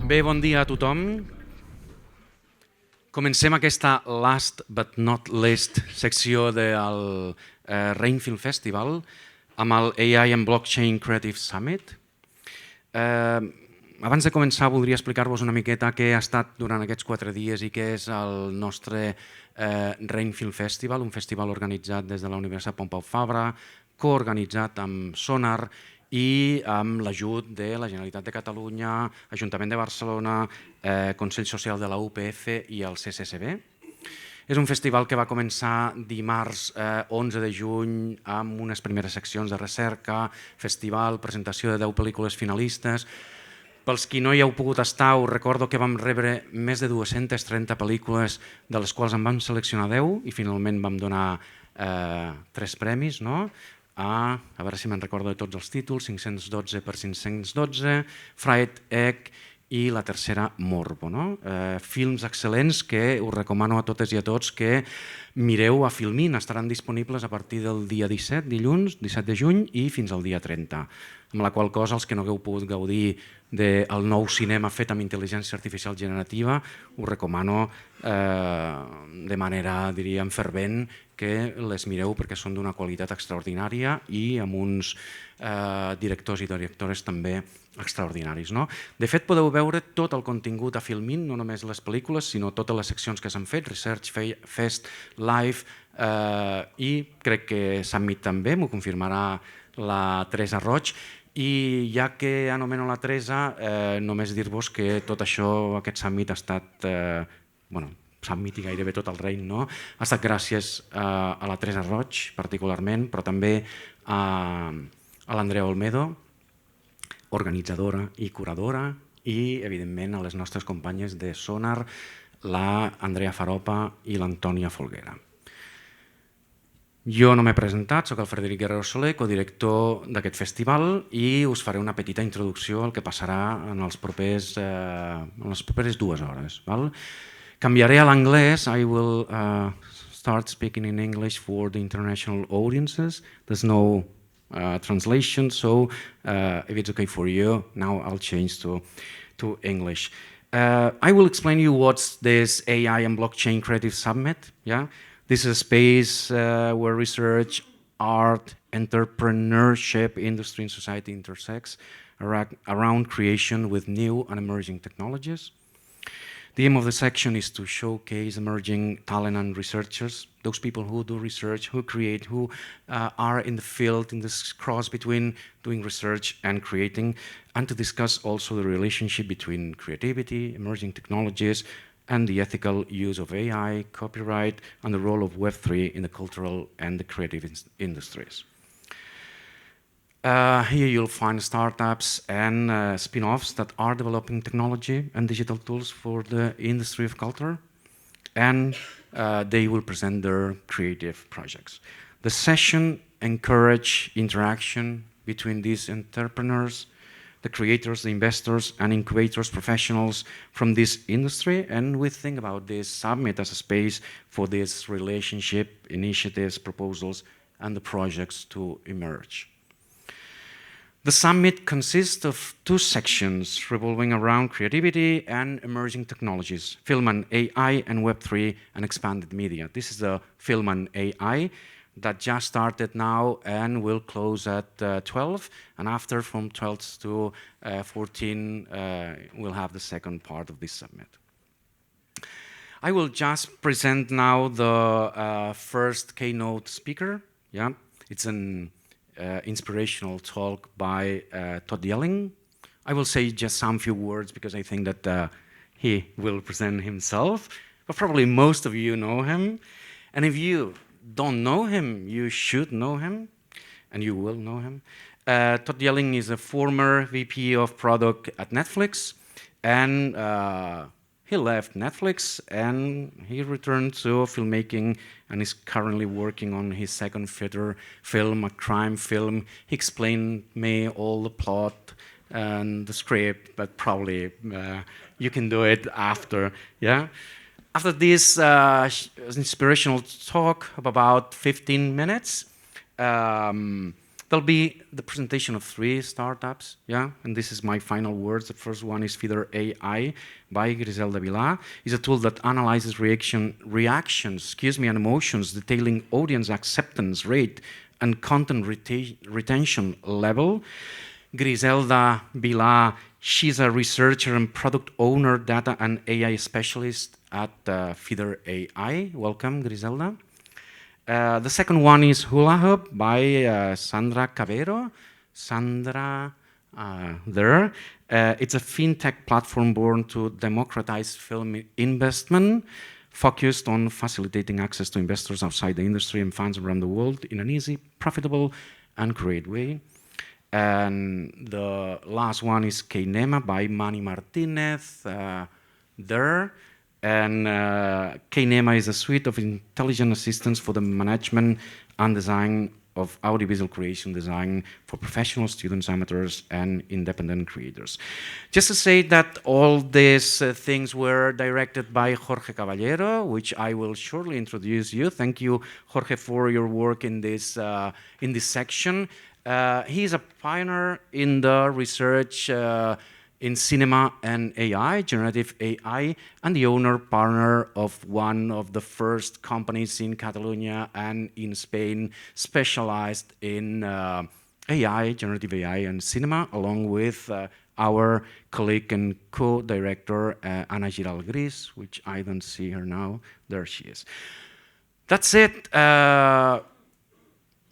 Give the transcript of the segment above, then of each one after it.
Bé, bon dia a tothom. Comencem aquesta last but not least secció del Rainfield Festival amb el AI and Blockchain Creative Summit. Abans de començar voldria explicar-vos una miqueta què ha estat durant aquests 4 dies i què és el nostre Rainfield Festival, un festival organitzat des de la Universitat Pompeu Fabra, coorganitzat amb Sonar i amb l'ajut de la Generalitat de Catalunya, Ajuntament de Barcelona, Consell Social de la UPF i el CCCB. És un festival que va començar dimarts 11 de juny amb unes primeres seccions de recerca, festival, presentació de 10 pel·lícules finalistes. Pels qui no hi heu pogut estar, us recordo que vam rebre més de 230 pel·lícules, de les quals en vam seleccionar 10 i finalment vam donar 3 premis, no? A veure si me'n recordo de tots els títols, 512 per 512, Fried Egg i la tercera Morbo. Films excel·lents que us recomano a totes i a tots que mireu a Filmin. Estaran disponibles a partir del dia 17, dilluns, 17 de juny i fins al dia 30. Amb la qual cosa, els que no hagueu pogut gaudir del nou cinema fet amb intel·ligència artificial generativa, us recomano de manera, diríem, fervent que les mireu perquè són d'una qualitat extraordinària i amb uns directors i directores també extraordinaris. De fet, podeu veure tot el contingut a Filmin, no només les pel·lícules, sinó totes les seccions que s'han fet, Research, Fest, Live i crec que Summit també, m'ho confirmarà la Teresa Roig. I ja que anomeno la Teresa, només dir-vos que tot això, aquest Summit ha estat, Summit i gairebé tot el reiny, ha estat gràcies a la Teresa Roig particularment, però també a l'Andrea Olmedo, organitzadora i curadora, i evidentment a les nostres companyes de Sonar, l'Andrea Faropa i l'Antònia Folguera. Jo no m'he presentat, soc el Frederic Guerrero Soler, codirector d'aquest festival, i us faré una petita introducció al que passarà en les properes 2 hores. Canviaré a l'anglès. I will start speaking in English for the international audiences. There's no translation, so if it's okay for you, now I'll change to English. I will explain you what's this AI and Blockchain Creative Summit. This is a space where research, art, entrepreneurship, industry and society intersects around creation with new and emerging technologies. The aim of the section is to showcase emerging talent and researchers, those people who do research, who create, who are in the field, in this cross between doing research and creating, and to discuss also the relationship between creativity, emerging technologies, and the ethical use of AI, copyright, and the role of Web3 in the cultural and the creative industries. Here you'll find startups and spinoffs that are developing technology and digital tools for the industry of culture, and they will present their creative projects. The session encourages interaction between these entrepreneurs, the creators, the investors, and incubators, professionals from this industry, and we think about this summit as a space for this relationship, initiatives, proposals, and the projects to emerge. The summit consists of 2 sections revolving around creativity and emerging technologies, film and AI and Web3 and expanded media. This is the film and AI that just started now and will close at 12, and after from 12 to 14 we'll have the second part of this summit. I will just present now the first keynote speaker. It's an inspirational talk by Todd Yelin. I will say just some few words because I think that he will present himself, but probably most of you know him, and if you don't know him, you should know him, and you will know him. Todd Yelin is a former VP of product at Netflix, and he left Netflix and he returned to filmmaking and is currently working on his second feature film, a crime film. He explained me all the plot and the script, but probably you can do it after. After this inspirational talk of about 15 minutes, There'll be the presentation of 3 startups, yeah, and this is my final words. The first one is Feeder AI by Griselda Vilar. It's a tool that analyzes reactions, and emotions, detailing audience acceptance rate and content retention level. Griselda Vilar, she's a researcher and product owner, data and AI specialist at Feeder AI. Welcome, Griselda. The second one is Hula Hoop by Sandra Cavero. Sandra, there. It's a fintech platform born to democratize film investment, focused on facilitating access to investors outside the industry and funds around the world in an easy, profitable, and creative way. And the last one is Kinema by Manny Martinez, there. And Kinema is a suite of intelligent assistants for the management and design of audiovisual creation design for professional students, amateurs, and independent creators. Just to say that all these things were directed by Jorge Caballero, which I will shortly introduce you. Thank you, Jorge, for your work in this section. He's a pioneer in the research in cinema and AI, generative AI, and the owner-partner of one of the first companies in Catalonia and in Spain specialized in AI, generative AI, and cinema, along with our colleague and co-director, Ana Giral Gris, which I don't see her now. There she is. That's it.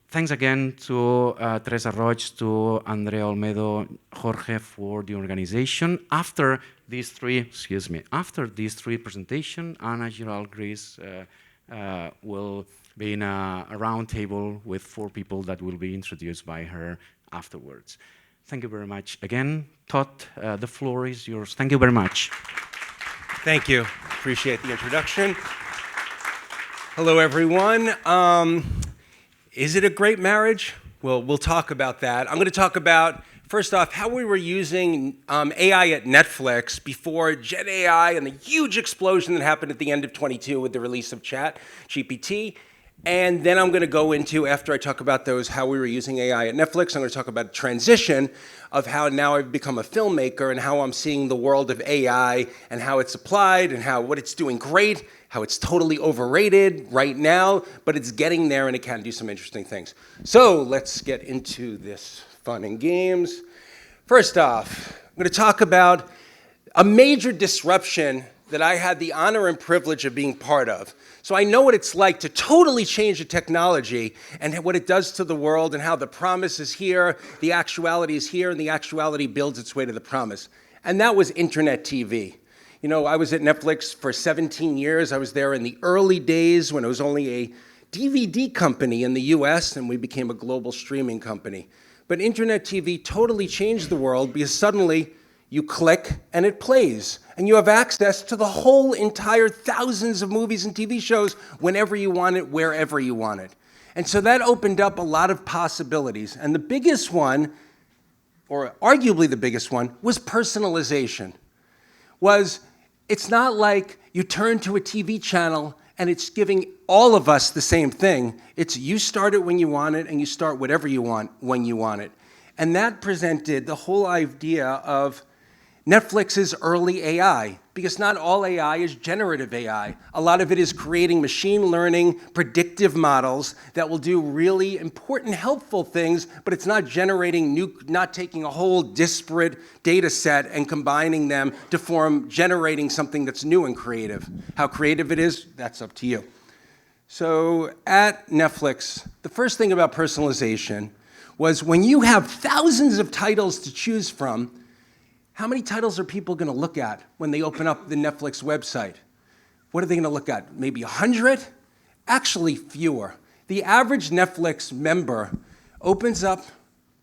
Thanks again to Teresa Roig, to Andrea Olmedo, Jorge for the organization. After these three presentations, Ana Giral Gris will be in a round table with 4 people that will be introduced by her afterwards. Thank you very much. Again, Todd, the floor is yours. Thank you very much. Thank you. Appreciate the introduction. Hello, everyone. Is it a great marriage? Well, we'll talk about that. I'm going to talk about, first off, how we were using AI at Netflix before Gen AI and the huge explosion that happened at the end of 22 with the release of ChatGPT. And then I'm going to go into, after I talk about those, how we were using AI at Netflix, I'm going to talk about transition of how now I've become a filmmaker and how I'm seeing the world of AI and how it's applied and how what it's doing great, how it's totally overrated right now, but it's getting there and it can do some interesting things. So let's get into this fun and games. First off, I'm going to talk about a major disruption that I had the honor and privilege of being part of. So I know what it's like to totally change the technology and what it does to the world and how the promise is here, the actuality is here, and the actuality builds its way to the promise. And that was internet TV. You know, I was at Netflix for 17 years. I was there in the early days when it was only a DVD company in the US and we became a global streaming company. But internet TV totally changed the world because suddenly you click and it plays. And you have access to the whole entire thousands of movies and TV shows whenever you want it, wherever you want it. And so that opened up a lot of possibilities. And the biggest one, or arguably the biggest one, was personalization. It's not like you turn to a TV channel and it's giving all of us the same thing. It's you start it when you want it and you start whatever you want when you want it. And that presented the whole idea of Netflix's early AI, because not all AI is generative AI. A lot of it is creating machine learning, predictive models that will do really important, helpful things, but it's not not taking a whole disparate data set and combining them to generating something that's new and creative. How creative it is, that's up to you. So at Netflix, the first thing about personalization was when you have thousands of titles to choose from, how many titles are people going to look at when they open up the Netflix website? What are they going to look at? Maybe 100? Actually, fewer. The average Netflix member opens up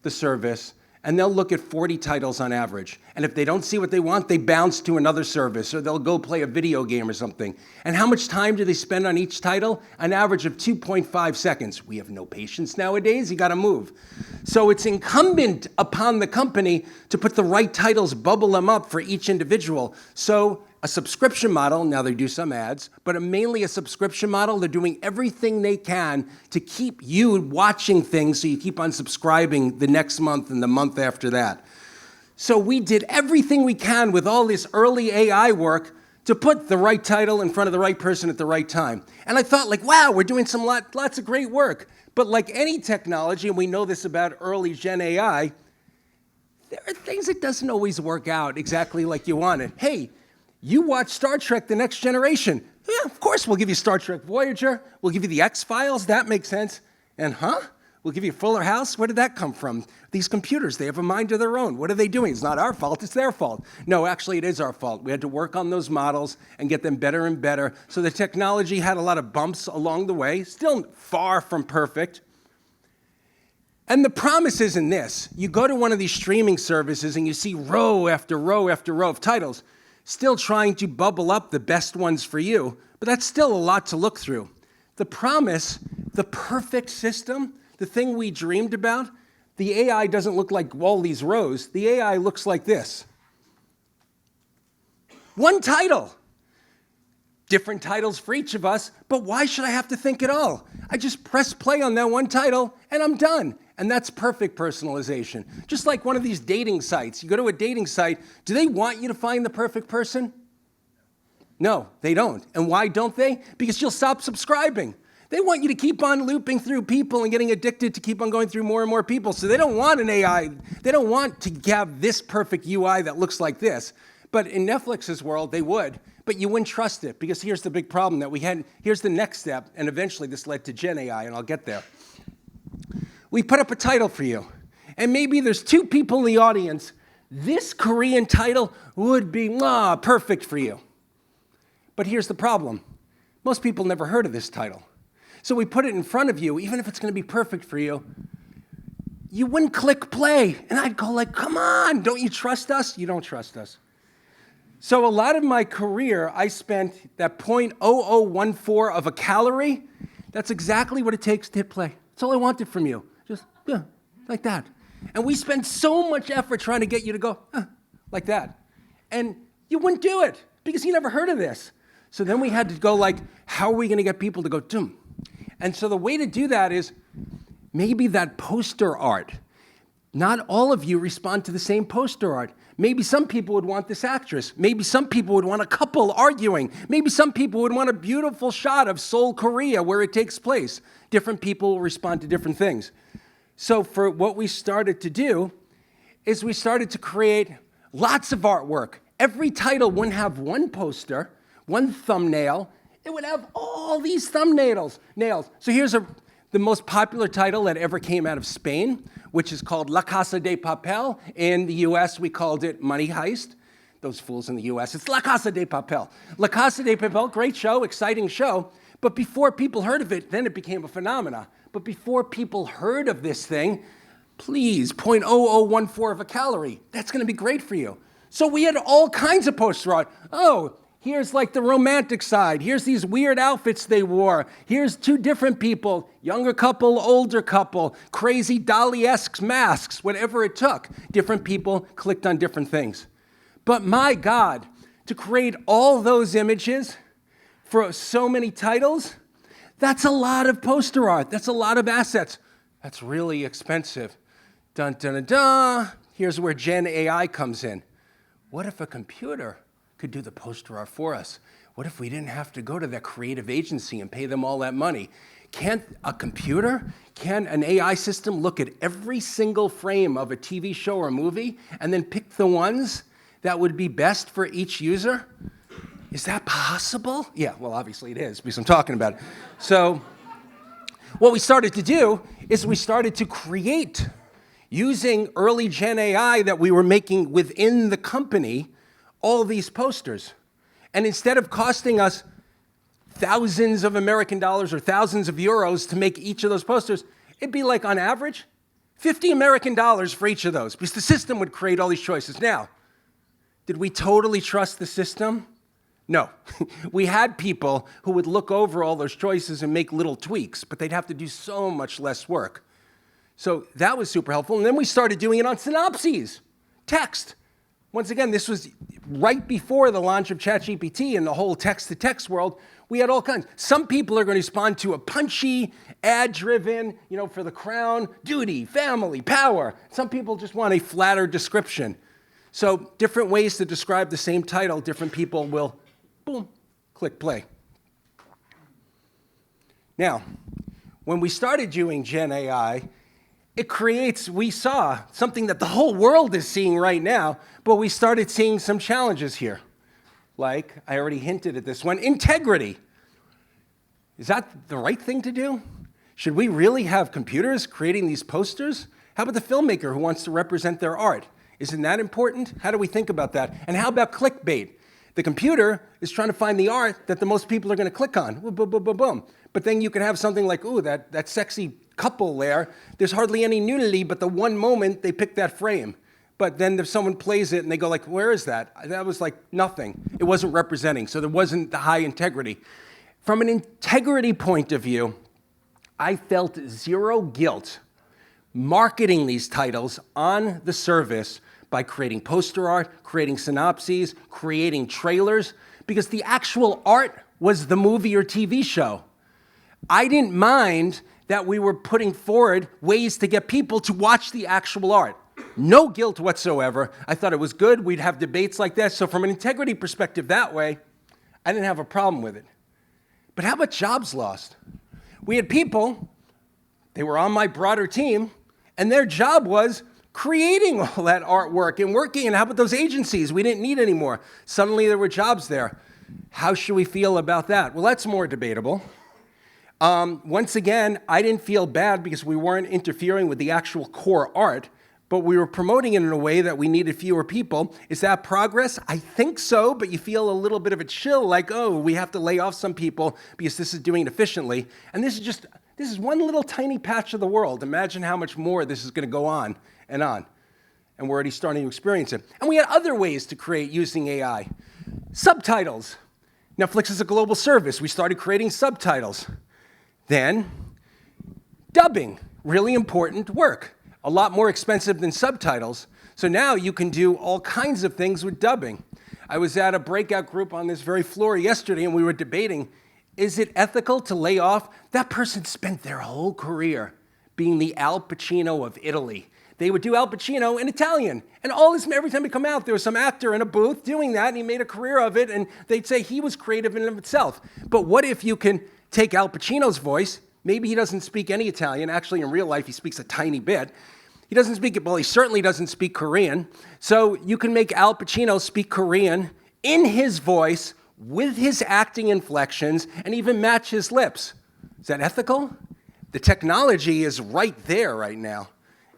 the service and they'll look at 40 titles on average. And if they don't see what they want, they bounce to another service or they'll go play a video game or something. And how much time do they spend on each title? An average of 2.5 seconds. We have no patience nowadays, you gotta move. So it's incumbent upon the company to put the right titles, bubble them up for each individual. So a subscription model. Now they do some ads, but mainly a subscription model. They're doing everything they can to keep you watching things so you keep on subscribing the next month and the month after that. So we did everything we can with all this early AI work to put the right title in front of the right person at the right time. And I thought, like, wow, we're doing lots of great work. But like any technology, and we know this about early Gen AI, there are things that doesn't always work out exactly like you wanted. Hey, you watch Star Trek The Next Generation. Yeah, of course we'll give you Star Trek Voyager. We'll give you the X-Files. That makes sense. And we'll give you Fuller House. Where did that come from? These computers, they have a mind of their own. What are they doing? It's not our fault, it's their fault. No, actually it is our fault. We had to work on those models and get them better and better. So the technology had a lot of bumps along the way, still far from perfect. And the promise isn't this. You go to one of these streaming services and you see row after row after row of titles, still trying to bubble up the best ones for you, but that's still a lot to look through. The promise, the perfect system, the thing we dreamed about, the AI doesn't look like all these rows. The AI looks like this. One title. Different titles for each of us, but why should I have to think at all? I just press play on that one title and I'm done. And that's perfect personalization. Just like one of these dating sites. You go to a dating site, do they want you to find the perfect person? No, they don't. And why don't they? Because you'll stop subscribing. They want you to keep on looping through people and getting addicted to keep on going through more and more people. So they don't want an AI. They don't want to have this perfect UI that looks like this. But in Netflix's world, they would. But you wouldn't trust it, because here's the big problem that we had. Here's the next step, and eventually this led to Gen AI, and I'll get there. We put up a title for you, and maybe there's 2 people in the audience. This Korean title would be perfect for you. But here's the problem. Most people never heard of this title. So we put it in front of you, even if it's going to be perfect for you. You wouldn't click play, and I'd go like, come on, don't you trust us? You don't trust us. So a lot of my career, I spent that 0.0014 of a calorie. That's exactly what it takes to hit play. That's all I wanted from you. Just, like that. And we spend so much effort trying to get you to go, like that. And you wouldn't do it, because you never heard of this. So then we had to go like, how are we going to get people to go, dum? And so the way to do that is maybe that poster art. Not all of you respond to the same poster art. Maybe some people would want this actress. Maybe some people would want a couple arguing. Maybe some people would want a beautiful shot of Seoul, Korea, where it takes place. Different people will respond to different things. So for what we started to do is we started to create lots of artwork. Every title wouldn't have one poster, one thumbnail. It would have all these thumbnails. So here's the most popular title that ever came out of Spain, which is called La Casa de Papel. In the US, we called it Money Heist. Those fools in the US, it's La Casa de Papel. La Casa de Papel, great show, exciting show. But before people heard of it, then it became a phenomenon. But before people heard of this thing, please, 0.0014 of a calorie. That's going to be great for you. So we had all kinds of poster art. Oh, here's like the romantic side. Here's these weird outfits they wore. Here's 2 different people, younger couple, older couple, crazy Dali-esque masks, whatever it took. Different people clicked on different things. But my God, to create all those images for so many titles, that's a lot of poster art. That's a lot of assets. That's really expensive. Dun, dun, dun, dun. Here's where Gen AI comes in. What if a computer could do the poster art for us? What if we didn't have to go to that creative agency and pay them all that money? Can an AI system look at every single frame of a TV show or movie and then pick the ones that would be best for each user? Is that possible? Yeah, well, obviously it is, because I'm talking about it. So what we started to do is we started to create, using early Gen AI that we were making within the company, all these posters. And instead of costing us thousands of American dollars or thousands of euros to make each of those posters, it'd be like, on average, 50 American dollars for each of those, because the system would create all these choices. Now, did we totally trust the system? No. We had people who would look over all those choices and make little tweaks, but they'd have to do so much less work. So that was super helpful. And then we started doing it on synopses, text. once again, this was right before the launch of ChatGPT and the whole text-to-text world. We had all kinds. Some people are going to respond to a punchy, ad-driven, for the crown, duty, family, power. Some people just want a flatter description. So different ways to describe the same title, different people will, boom, click play. Now, when we started doing Gen AI, we saw something that the whole world is seeing right now, but we started seeing some challenges here. Like, I already hinted at this one, integrity. Is that the right thing to do? Should we really have computers creating these posters? How about the filmmaker who wants to represent their art? Isn't that important? How do we think about that? And how about clickbait? The computer is trying to find the art that the most people are going to click on. Boom, boom, boom, boom, boom. But then you can have something like, ooh, that sexy couple there. There's hardly any nudity, but the one moment they pick that frame. But then if someone plays it and they go like, where is that? That was like nothing. It wasn't representing, so there wasn't the high integrity. From an integrity point of view, I felt zero guilt marketing these titles on the service by creating poster art, creating synopses, creating trailers, because the actual art was the movie or TV show. I didn't mind that we were putting forward ways to get people to watch the actual art. No guilt whatsoever. I thought it was good. We'd have debates like that. So from an integrity perspective that way, I didn't have a problem with it. But how about jobs lost? We had people, they were on my broader team, and their job was creating all that artwork and working. And how about those agencies we didn't need anymore? Suddenly there were jobs there. How should we feel about that? Well, that's more debatable. Once again, I didn't feel bad because we weren't interfering with the actual core art, but we were promoting it in a way that we needed fewer people. Is that progress? I think so, but you feel a little bit of a chill, like, oh, we have to lay off some people because this is doing it efficiently. And this is one little tiny patch of the world. Imagine how much more this is going to go on. And we're already starting to experience it. And we had other ways to create using AI. Subtitles. Netflix is a global service. We started creating subtitles. Then, dubbing, really important work. A lot more expensive than subtitles. So now you can do all kinds of things with dubbing. I was at a breakout group on this very floor yesterday, and we were debating, is it ethical to lay off? That person spent their whole career being the Al Pacino of Italy. They would do Al Pacino in Italian. And every time he come out, there was some actor in a booth doing that, and he made a career of it, and they'd say he was creative in and of itself. But what if you can take Al Pacino's voice? Maybe he doesn't speak any Italian. Actually, in real life, he speaks a tiny bit. He doesn't speak it, well, he certainly doesn't speak Korean. So you can make Al Pacino speak Korean in his voice with his acting inflections and even match his lips. Is that ethical? The technology is right there right now.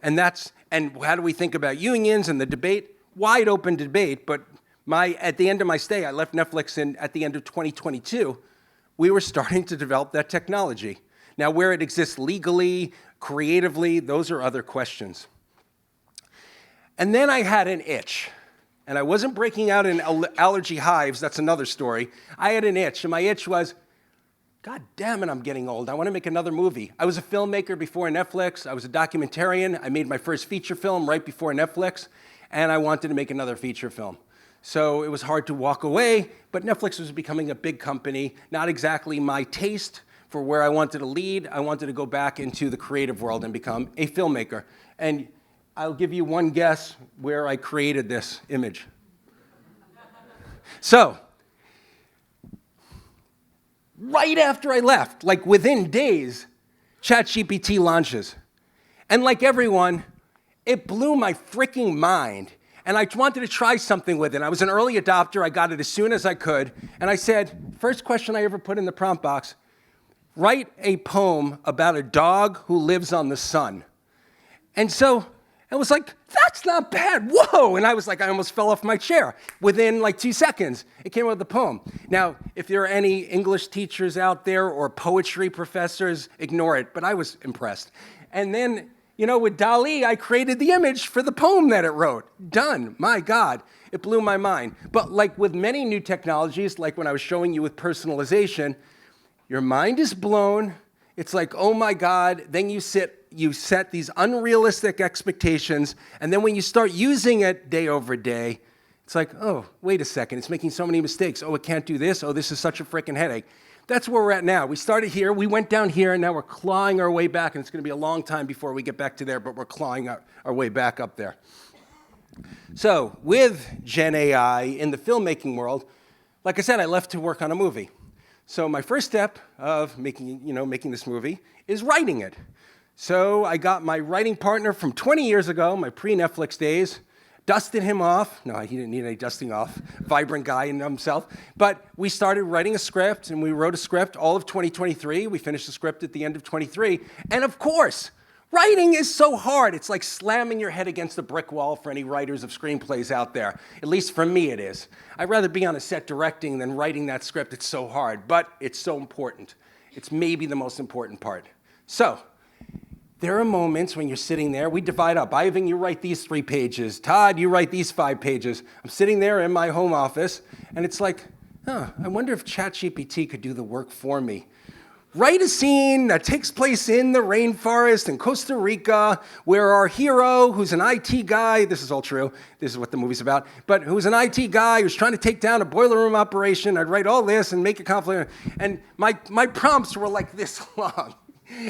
And how do we think about unions and the debate? Wide open debate, but at the end of my stay, I left Netflix at the end of 2022, we were starting to develop that technology. Now, where it exists legally, creatively, those are other questions. And then I had an itch. And I wasn't breaking out in allergy hives, that's another story. I had an itch, and my itch was, God damn it, I'm getting old. I want to make another movie. I was a filmmaker before Netflix. I was a documentarian. I made my first feature film right before Netflix, and I wanted to make another feature film. So it was hard to walk away, but Netflix was becoming a big company, not exactly my taste for where I wanted to lead. I wanted to go back into the creative world and become a filmmaker. And I'll give you one guess where I created this image. So, right after I left, like within days, ChatGPT launches. And like everyone, it blew my freaking mind. And I wanted to try something with it. I was an early adopter. I got it as soon as I could. And I said, first question I ever put in the prompt box, write a poem about a dog who lives on the sun. And so I was like, that's not bad. Whoa. And I was like, I almost fell off my chair. Within like 2 seconds, it came out with the poem. Now, if there are any English teachers out there or poetry professors, ignore it. But I was impressed. And then, with DALL-E, I created the image for the poem that it wrote. Done. My God. It blew my mind. But like with many new technologies, like when I was showing you with personalization, your mind is blown. It's like, oh my God. Then you set these unrealistic expectations. And then when you start using it day over day, It's like, oh, wait a second, it's making so many mistakes. Oh, it can't do this. Oh, this is such a freaking headache. That's where we're at now. We started here, we went down here, and now we're clawing our way back, and it's going to be a long time before we get back to there, but we're clawing our way back up there. So with Gen AI in the filmmaking world, like I said, I left to work on a movie. So my first step of making this movie is writing it. So I got my writing partner from 20 years ago, my pre-Netflix days, dusted him off. No, he didn't need any dusting off. Vibrant guy in himself. But we started writing a script, and we wrote a script all of 2023. We finished the script at the end of 23. And of course, writing is so hard. It's like slamming your head against a brick wall for any writers of screenplays out there. At least for me it is. I'd rather be on a set directing than writing that script. It's so hard, but it's so important. It's maybe the most important part. So, there are moments when you're sitting there, we divide up. Ivan, you write these 3 pages. Todd, you write these 5 pages. I'm sitting there in my home office, and it's like, I wonder if ChatGPT could do the work for me. Write a scene that takes place in the rainforest in Costa Rica, where our hero, who's an IT guy, this is all true, this is what the movie's about, but who's an IT guy who's trying to take down a boiler room operation. I'd write all this and make it complicated. And my prompts were like this long.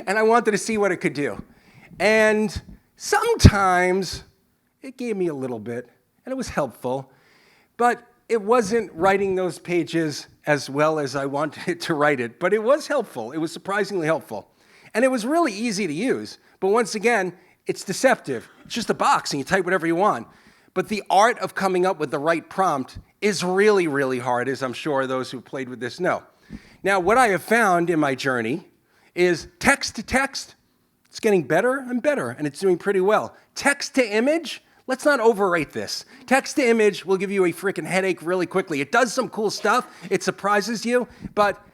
And I wanted to see what it could do. And sometimes it gave me a little bit, and it was helpful, but it wasn't writing those pages as well as I wanted it to write it, but it was helpful. It was surprisingly helpful. And it was really easy to use, but once again, it's deceptive. It's just a box, and you type whatever you want. But the art of coming up with the right prompt is really, really hard, as I'm sure those who played with this know. Now, what I have found in my journey is text to text, it's getting better and better, and it's doing pretty well. Text to image, let's not overrate this. Text to image will give you a freaking headache really quickly. It does some cool stuff, it surprises you, but,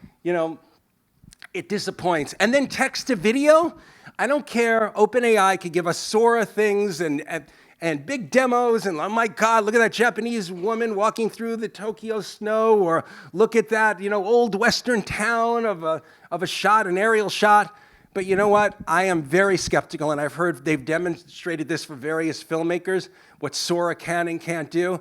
it disappoints. And then text to video, I don't care, OpenAI could give us Sora things and big demos, and oh my God, look at that Japanese woman walking through the Tokyo snow, or look at that, old Western town of a shot, an aerial shot. But you know what? I am very skeptical, and I've heard they've demonstrated this for various filmmakers, what Sora can and can't do.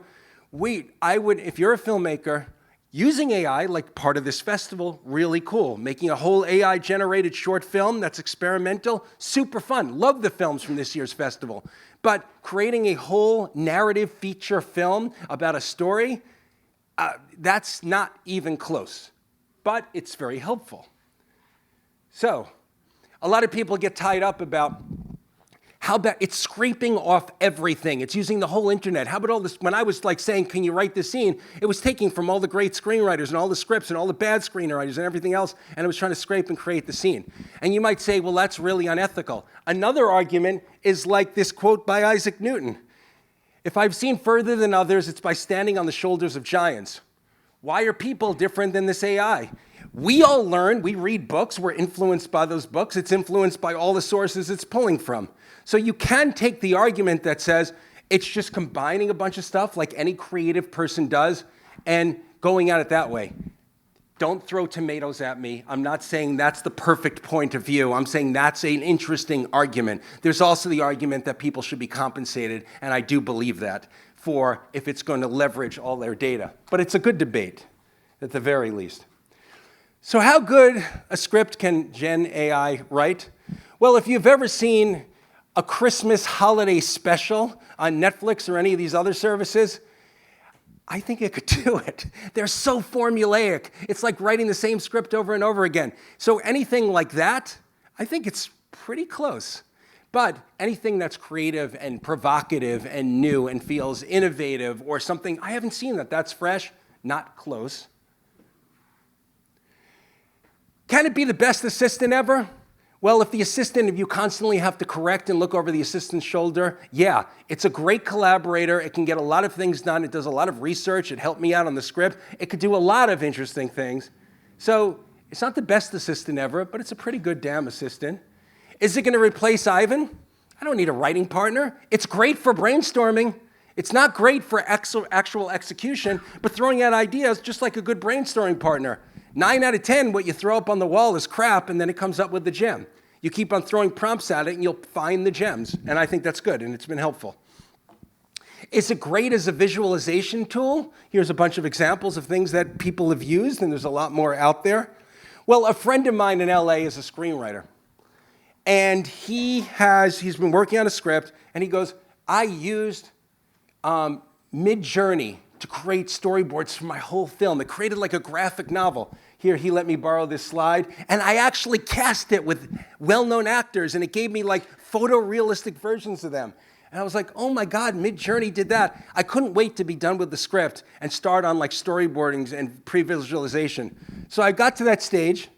If you're a filmmaker, using AI, like part of this festival, really cool. Making a whole AI-generated short film that's experimental, super fun. Love the films from this year's festival. But creating a whole narrative feature film about a story, that's not even close. But it's very helpful. So, a lot of people get tied up about how bad it's scraping off everything. It's using the whole internet. How about all this? When I was saying, can you write this scene? It was taking from all the great screenwriters and all the scripts and all the bad screenwriters and everything else, and it was trying to scrape and create the scene. And you might say, well, that's really unethical. Another argument is like this quote by Isaac Newton. If I've seen further than others, it's by standing on the shoulders of giants. Why are people different than this AI? We all learn, we read books, we're influenced by those books. It's influenced by all the sources it's pulling from. So you can take the argument that says it's just combining a bunch of stuff like any creative person does and going at it that way. Don't throw tomatoes at me. I'm not saying that's the perfect point of view. I'm saying that's an interesting argument. There's also the argument that people should be compensated, and I do believe that, for if it's going to leverage all their data. But it's a good debate, at the very least. So how good a script can Gen AI write? Well, if you've ever seen a Christmas holiday special on Netflix or any of these other services, I think it could do it. They're so formulaic. It's like writing the same script over and over again. So anything like that, I think it's pretty close. But anything that's creative and provocative and new and feels innovative or something, I haven't seen that's fresh, not close. Can it be the best assistant ever? Well, if the assistant, if you constantly have to correct and look over the assistant's shoulder, yeah, it's a great collaborator. It can get a lot of things done. It does a lot of research. It helped me out on the script. It could do a lot of interesting things. So it's not the best assistant ever, but it's a pretty good damn assistant. Is it going to replace Ivan? I don't need a writing partner. It's great for brainstorming. It's not great for actual execution, but throwing out ideas just like a good brainstorming partner. 9 out of 10, what you throw up on the wall is crap, and then it comes up with the gem. You keep on throwing prompts at it, and you'll find the gems. And I think that's good, and it's been helpful. Is it great as a visualization tool? Here's a bunch of examples of things that people have used, and there's a lot more out there. Well, a friend of mine in LA is a screenwriter. And he's been working on a script, and he goes, I used Mid-Journey to create storyboards for my whole film. It created like a graphic novel. Here, he let me borrow this slide, and I actually cast it with well-known actors, and it gave me like photorealistic versions of them. And I was like, oh my God, Mid-Journey did that. I couldn't wait to be done with the script and start on like storyboardings and pre-visualization. So I got to that stage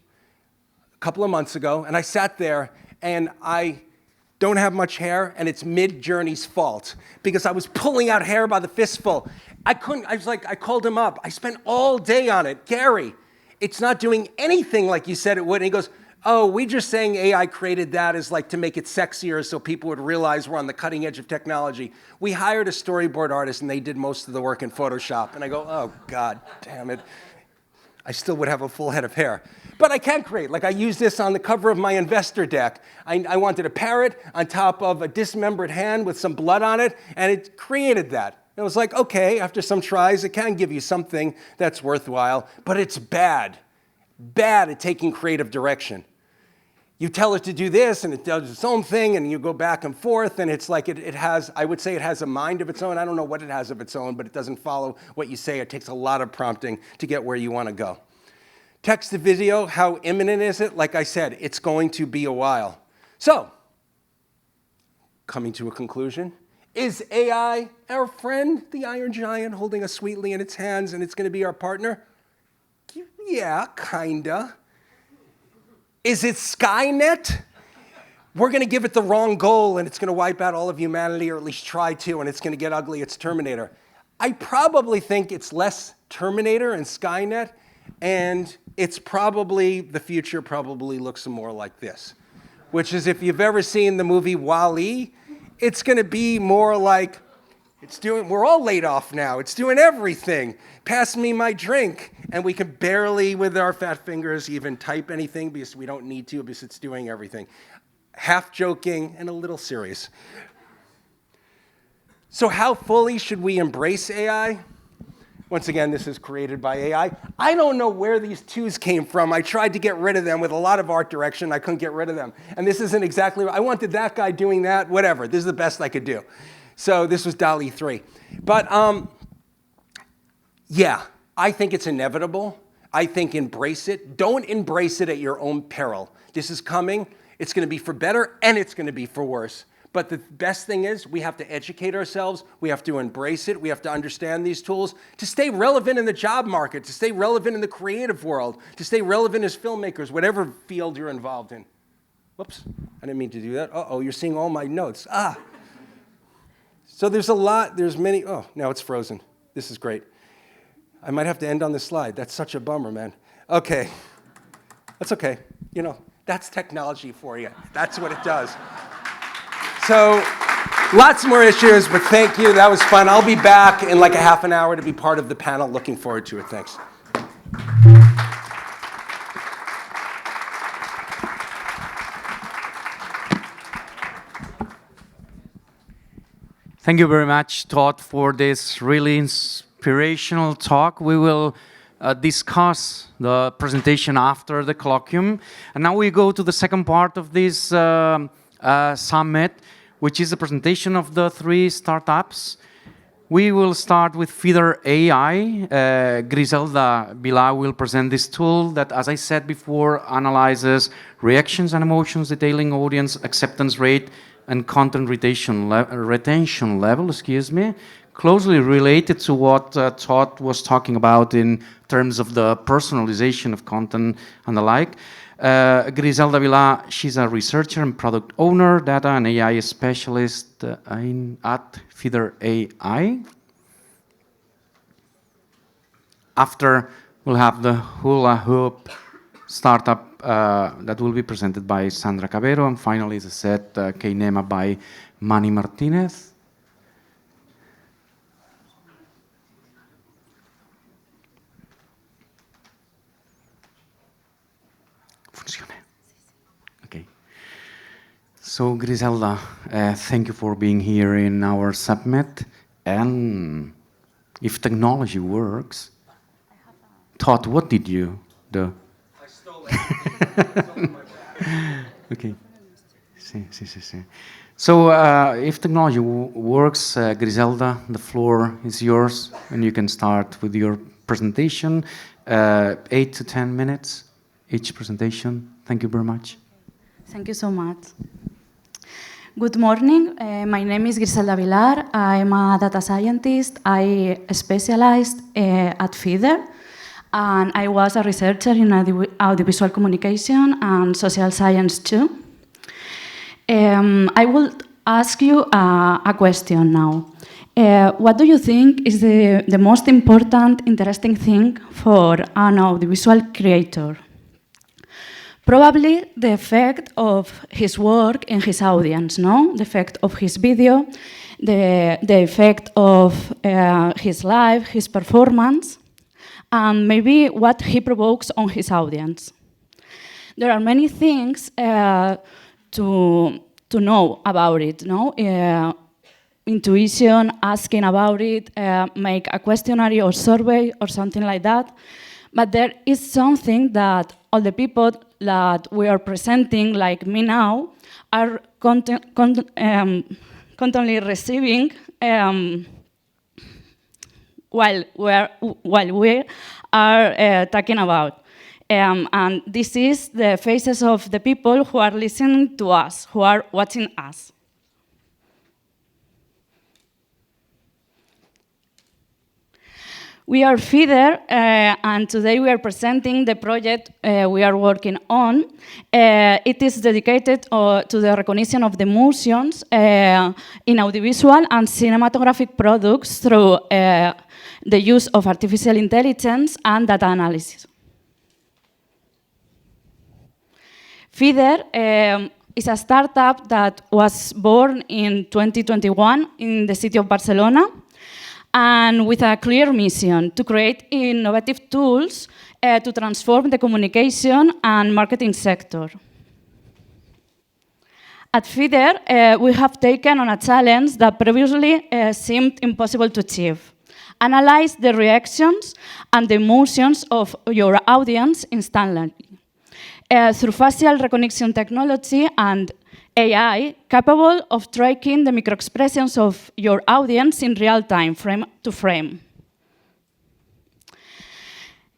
a couple of months ago, and I sat there, and I don't have much hair, and it's Mid-Journey's fault because I was pulling out hair by the fistful. I called him up. I spent all day on it. Gary, it's not doing anything like you said it would. And he goes, oh, we just saying AI created that as like to make it sexier so people would realize we're on the cutting edge of technology. We hired a storyboard artist and they did most of the work in Photoshop. And I go, oh God damn it. I still would have a full head of hair. But I can create, like I used this on the cover of my investor deck. I wanted a parrot on top of a dismembered hand with some blood on it, and it created that. And it was like, okay, after some tries, it can give you something that's worthwhile, but it's bad at taking creative direction. You tell it to do this, and it does its own thing, and you go back and forth, and it's like it has, I would say it has a mind of its own. I don't know what it has of its own, but it doesn't follow what you say. It takes a lot of prompting to get where you want to go. Text to video, how imminent is it? Like I said, it's going to be a while. So, coming to a conclusion, is AI our friend, the iron giant holding us sweetly in its hands, and it's going to be our partner? Yeah, kinda. Is it Skynet? We're going to give it the wrong goal, and it's going to wipe out all of humanity, or at least try to, and it's going to get ugly. It's Terminator. I probably think it's less Terminator and Skynet, and it's probably, the future probably looks more like this, which is if you've ever seen the movie WALL-E, it's going to be more like, we're all laid off now. It's doing everything. Pass me my drink. And we can barely, with our fat fingers, even type anything because we don't need to, because it's doing everything. Half joking and a little serious. So how fully should we embrace AI? Once again, this is created by AI. I don't know where these twos came from. I tried to get rid of them with a lot of art direction. I couldn't get rid of them. And this isn't exactly, I wanted that guy doing that, whatever. This is the best I could do. So this was DALL-E 3. But yeah, I think it's inevitable. I think embrace it. Don't embrace it at your own peril. This is coming. It's going to be for better and it's going to be for worse. But the best thing is we have to educate ourselves. We have to embrace it. We have to understand these tools to stay relevant in the job market, to stay relevant in the creative world, to stay relevant as filmmakers, whatever field you're involved in. Whoops, I didn't mean to do that. Uh-oh, you're seeing all my notes. So there's a lot, there's many, oh, now it's frozen. This is great. I might have to end on this slide. That's such a bummer, man. Okay, that's okay. You know, that's technology for you. That's what it does. So lots more issues, but thank you. That was fun. I'll be back in like a half an hour to be part of the panel. Looking forward to it. Thanks. Thank you very much, Todd, for this really inspirational talk. We will discuss the presentation after the colloquium. And now we go to the second part of this summit, which is the presentation of the 3 startups. We will start with Feeder AI. Griselda Vilar will present this tool that, as I said before, analyzes reactions and emotions, detailing audience acceptance rate and content retention level, closely related to what Todd was talking about in terms of the personalization of content and the like. Griselda Vilar, she's a researcher and product owner, data and AI specialist at Feeder AI. After, we'll have the Hula Hoop startup that will be presented by Alexandra Cavero, and finally, as I said, Keinema by Manny Martinez. Okay. So Griselda, thank you for being here in our summit. And if technology works, Todd, what did you do? I stole it. Okay. Sí. So if technology works, Griselda, the floor is yours, and you can start with your presentation. 8 to 10 minutes each presentation. Thank you very much. Thank you so much. Good morning. My name is Griselda Vilar. I'm a data scientist. I specialized at FEDER, and I was a researcher in audiovisual communication and social science too. I will ask you a question now. What do you think is the most important, interesting thing for an audiovisual creator? Probably the effect of his work in his audience, no? The effect of his video, the effect of his life, his performance, and maybe what he provokes on his audience. There are many things to know about it, no? Intuition, asking about it, make a questionnaire or survey or something like that. But there is something that all the people that we are presenting, like me now, are constantly receiving while we are talking about. And this is the faces of the people who are listening to us, who are watching us. We are FEDER, and today we are presenting the project we are working on. It is dedicated to the recognition of the emotions in audiovisual and cinematographic products through the use of artificial intelligence and data analysis. FEDER is a startup that was born in 2021 in the city of Barcelona, and with a clear mission to create innovative tools to transform the communication and marketing sector. At FEDER, we have taken on a challenge that previously seemed impossible to achieve. Analyze the reactions and the emotions of your audience instantly. Through facial recognition technology and AI, capable of tracking the microexpressions of your audience in real time, frame to frame.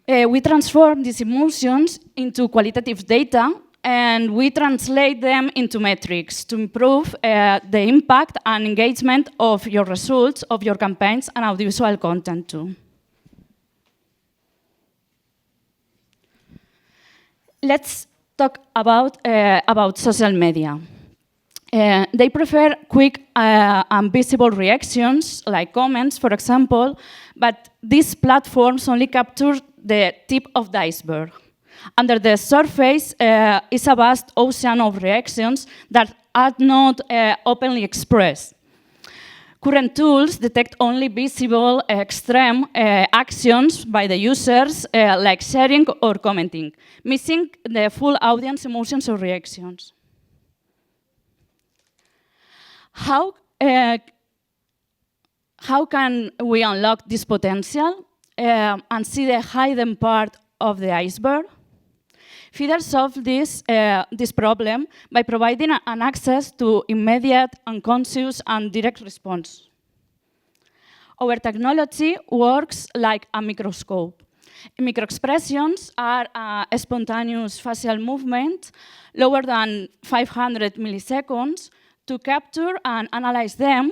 We transform these emotions into qualitative data, and we translate them into metrics to improve the impact and engagement of your results, of your campaigns, and audiovisual content too. Let's talk about social media. They prefer quick and visible reactions, like comments, for example, but these platforms only capture the tip of the iceberg. Under the surface is a vast ocean of reactions that are not openly expressed. Current tools detect only visible extreme actions by the users, like sharing or commenting, missing the full audience emotions or reactions. How can we unlock this potential and see the hidden part of the iceberg? FEDER solved this problem by providing an access to immediate, unconscious, and direct response. Our technology works like a microscope. Microexpressions are a spontaneous facial movement lower than 500 milliseconds. To capture and analyze them,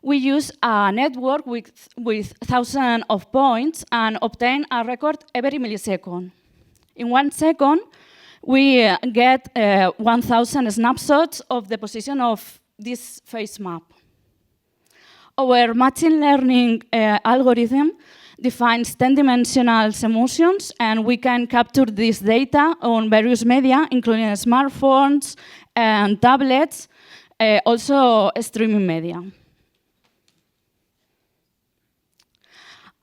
we use a network with thousands of points and obtain a record every millisecond. In 1 second, we get 1,000 snapshots of the position of this face map. Our machine learning algorithm defines 10-dimensional emotions, and we can capture this data on various media, including smartphones and tablets, also streaming media.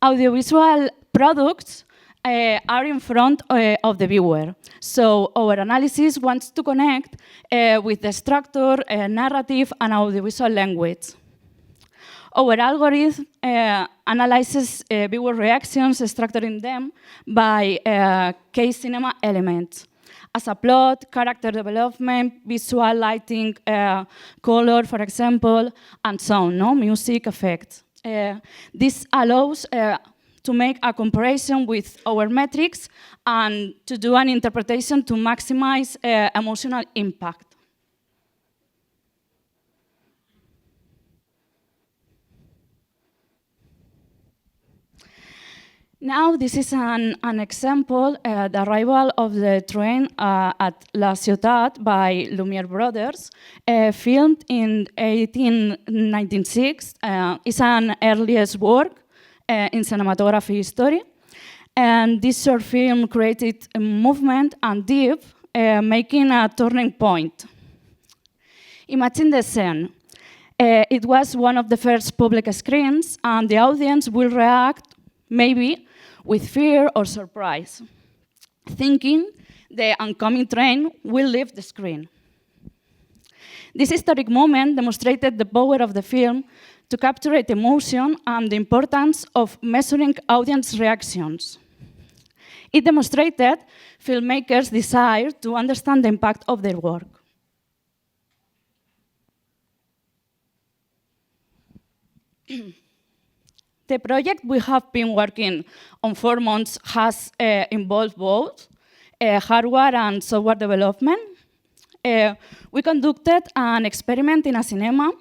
Audiovisual products are in front of the viewer. So our analysis wants to connect with the structure, narrative, and audiovisual language. Our algorithm analyzes viewer reactions, structuring them by case cinema elements, as a plot, character development, visual lighting, color, for example, and sound, no? Music effects. This allows to make a comparison with our metrics and to do an interpretation to maximize emotional impact. Now, this is an example, the arrival of the train at La Ciutat by Lumière brothers, filmed in 1896. It's an earliest work in cinematography history. And this short film created a movement and deep, making a turning point. Imagine the scene. It was one of the first public screens, and the audience will react, maybe, with fear or surprise, thinking the oncoming train will leave the screen. This historic moment demonstrated the power of the film to capture emotion and the importance of measuring audience reactions. It demonstrated filmmakers' desire to understand the impact of their work. The project we have been working on 4 months has involved both hardware and software development. We conducted an experiment in a cinema.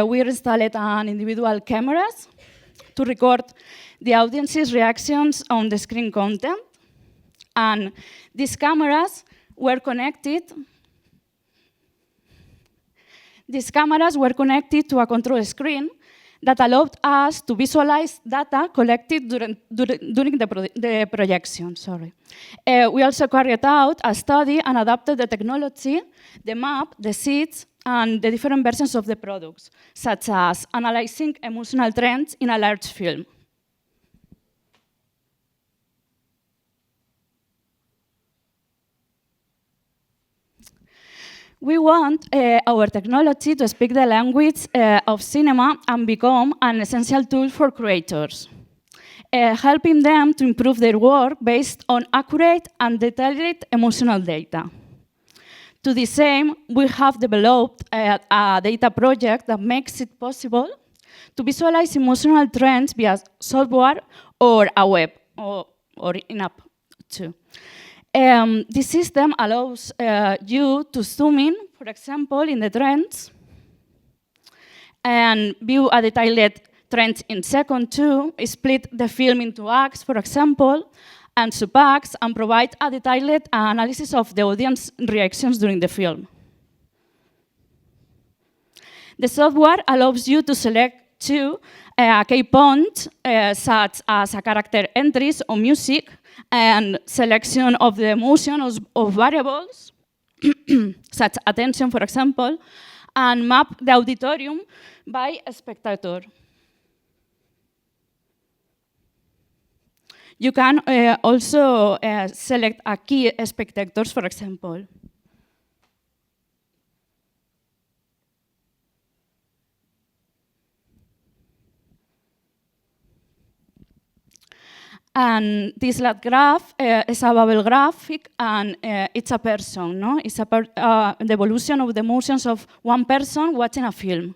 We installed an individual cameras to record the audience's reactions on the screen content. And these cameras were connected to a control screen that allowed us to visualize data collected during the projection. We also carried out a study and adapted the technology, the map, the seats, and the different versions of the products, such as analyzing emotional trends in a large film. We want our technology to speak the language of cinema and become an essential tool for creators, helping them to improve their work based on accurate and detailed emotional data. To the same, we have developed a data project that makes it possible to visualize emotional trends via software or a web, or in-app too. This system allows you to zoom in, for example, in the trends, and view a detailed trend in second too, split the film into acts, for example, and sub-acts, and provide a detailed analysis of the audience reactions during the film. The software allows you to select too a key point, such as a character entries or music, and selection of the emotion of variables, such attention, for example, and map the auditorium by a spectator. You can also select a key spectators, for example. And this last graph is a bubble graphic, and it's a person, no? It's the evolution of the emotions of one person watching a film.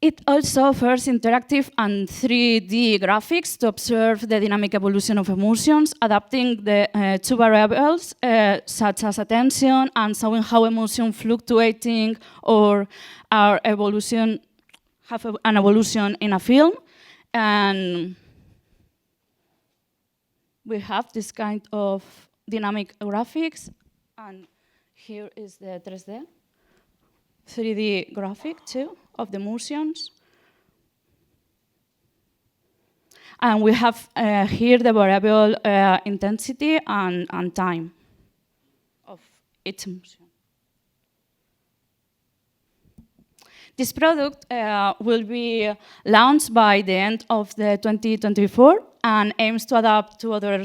It also offers interactive and 3D graphics to observe the dynamic evolution of emotions, adapting the two variables, such as attention, and showing how emotion fluctuating or have an evolution in a film. And we have this kind of dynamic graphics, and here is the 3D graphic too, of the emotions. And we have here the variable intensity and time of each emotion. This product will be launched by the end of the 2024 and aims to adapt to other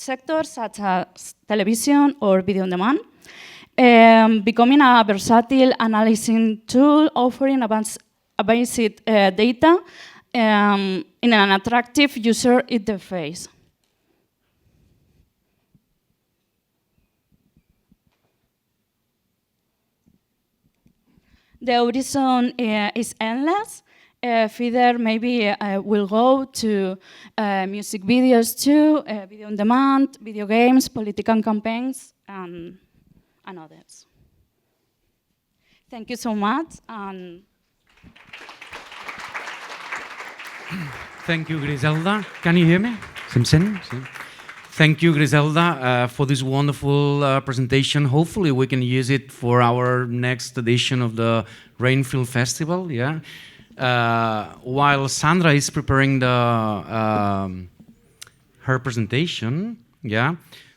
sectors such as television or video on demand, becoming a versatile analyzing tool offering advanced data in an attractive user interface. The horizon is endless. Further, maybe we'll go to music videos too, video on demand, video games, political campaigns, and others. Thank you so much. Thank you, Griselda. Can you hear me? Thank you, Griselda, for this wonderful presentation. Hopefully, we can use it for our next edition of the Rain Film Festival. Yeah. While Sandra is preparing her presentation, yeah,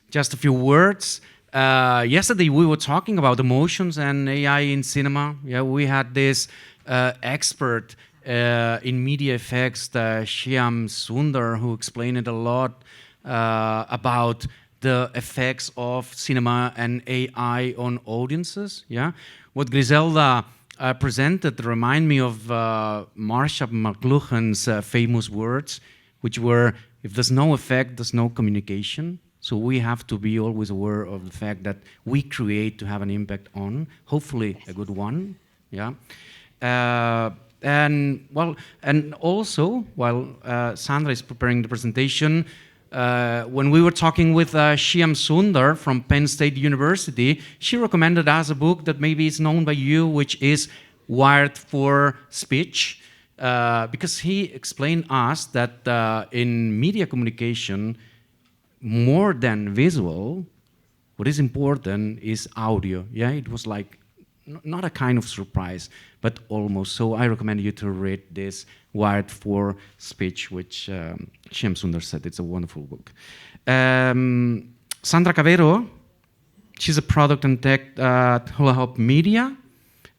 just a few words. Yesterday, we were talking about emotions and AI in cinema. Yeah, we had this expert in media effects, Shyam Sundar, who explained it a lot about the effects of cinema and AI on audiences. Yeah, what Griselda presented remind me of Marsha McLuhan's famous words, which were, "If there's no effect, there's no communication." So we have to be always aware of the fact that we create to have an impact on, hopefully a good one. Yeah. And also, while Sandra is preparing the presentation, when we were talking with Shyam Sundar from Penn State University, she recommended us a book that maybe is known by you, which is Wired for Speech, because he explained us that in media communication, more than visual, what is important is audio. Yeah, it was like not a kind of surprise, but almost. So I recommend you to read this Wired for Speech, which Shyam Sundar said it's a wonderful book. Sandra Cavero, she's a product and tech at Hula Hoop Media.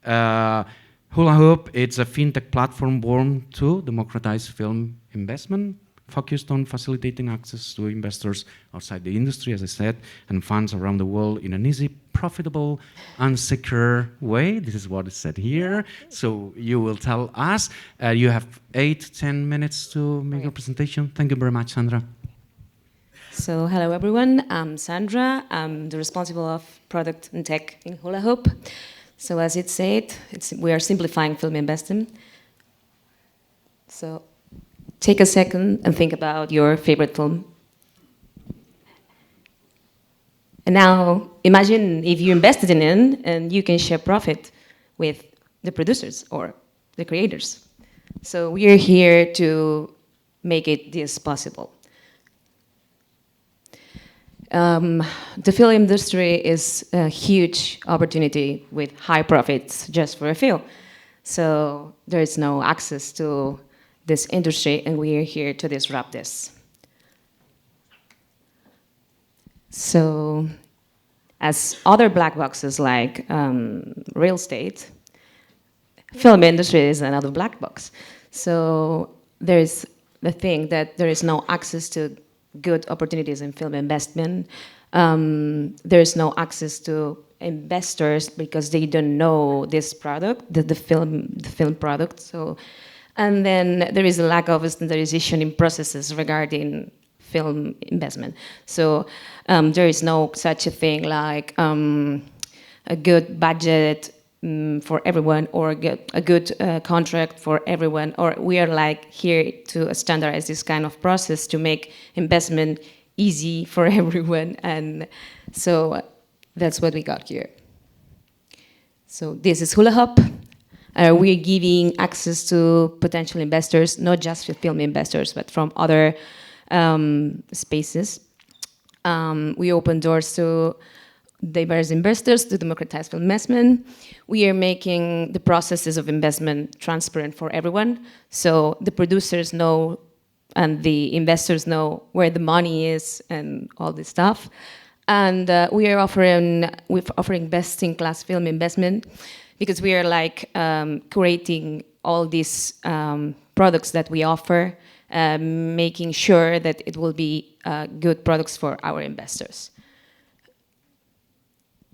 Hula Hoop, it's a fintech platform born to democratize film investment, focused on facilitating access to investors outside the industry, as I said, and funds around the world in an easy, profitable, and secure way. This is what is said here. So you will tell us. You have 8-10 minutes to make your presentation. Thank you very much, Sandra. So hello, everyone. I'm Sandra. I'm the responsible of product and tech in Hula Hoop. So as it said, we are simplifying film investing. So take a second and think about your favorite film. And now imagine if you invested in it and you can share profit with the producers or the creators. So we are here to make this possible. The film industry is a huge opportunity with high profits just for a few. So there is no access to this industry, and we are here to disrupt this. So, as other black boxes like real estate, film industry is another black box. So there is the thing that there is no access to good opportunities in film investment. There is no access to investors because they don't know this product, the film product. So. And then there is a lack of standardization in processes regarding film investment. So there is no such a thing like a good budget for everyone or a good contract for everyone. Or we are like here to standardize this kind of process to make investment easy for everyone. And so that's what we got here. So this is Hula Hoop. We're giving access to potential investors, not just film investors, but from other spaces. We open doors to diverse investors to democratize film investment. We are making the processes of investment transparent for everyone, so the producers know and the investors know where the money is and all this stuff. And we're offering best-in-class film investment, because we are like creating all these products that we offer making sure that it will be good products for our investors.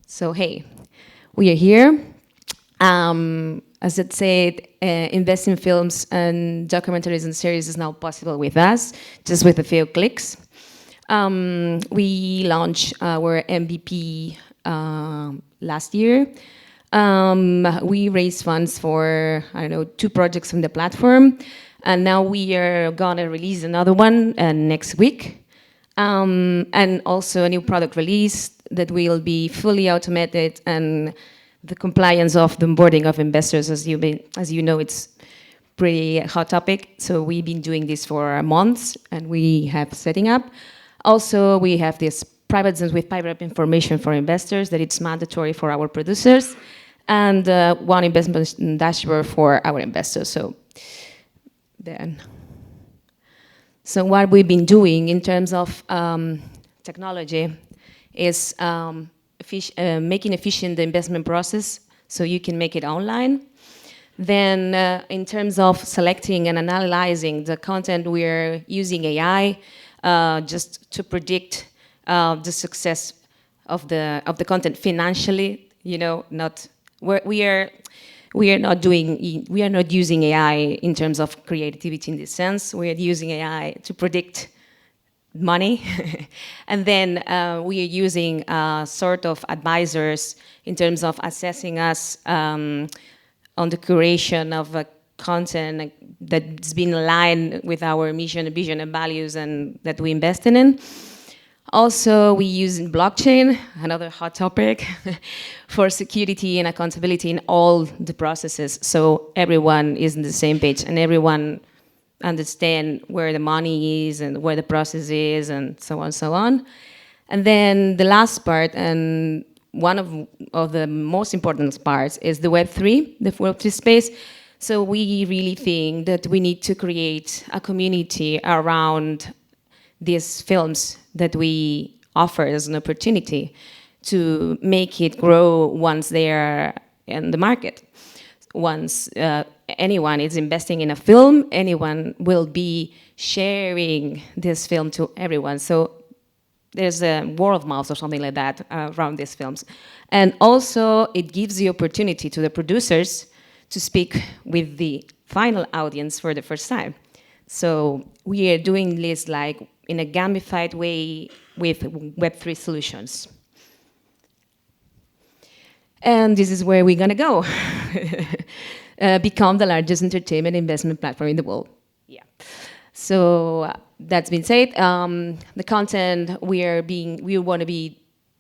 So hey, we are here. As I said, investing in films and documentaries and series is now possible with us, just with a few clicks. We launched our MVP last year. We raised funds for, I don't know, 2 projects on the platform. And now we are gonna release another one next week. And also a new product release that will be fully automated, and the compliance of the onboarding of investors, as you know, it's pretty hot topic. So we've been doing this for months, and we have setting up. Also, we have this private zones with private information for investors that it's mandatory for our producers, and one investment dashboard for our investors. So what we've been doing in terms of technology is making efficient the investment process so you can make it online. Then in terms of selecting and analyzing the content, we're using AI just to predict the success of the content financially. You know, we are not using AI in terms of creativity in this sense. We are using AI to predict money. And then we are using sort of advisors in terms of assessing us on the curation of content that's been aligned with our mission, vision, and values, and that we invest in. Also, we use blockchain, another hot topic, for security and accountability in all the processes, so everyone is on the same page and everyone understand where the money is and where the process is, and so on and so on. And then the last part, and one of the most important parts, is the Web3, the Web3 space. So we really think that we need to create a community around these films that we offer as an opportunity to make it grow once they are in the market. Once anyone is investing in a film, anyone will be sharing this film to everyone. So there's a word of mouth or something like that around these films. And also it gives the opportunity to the producers to speak with the final audience for the first time. So we are doing this like in a gamified way with Web3 solutions. And this is where we're gonna go. Become the largest entertainment investment platform in the world. Yeah. So that's been said. The content we want to be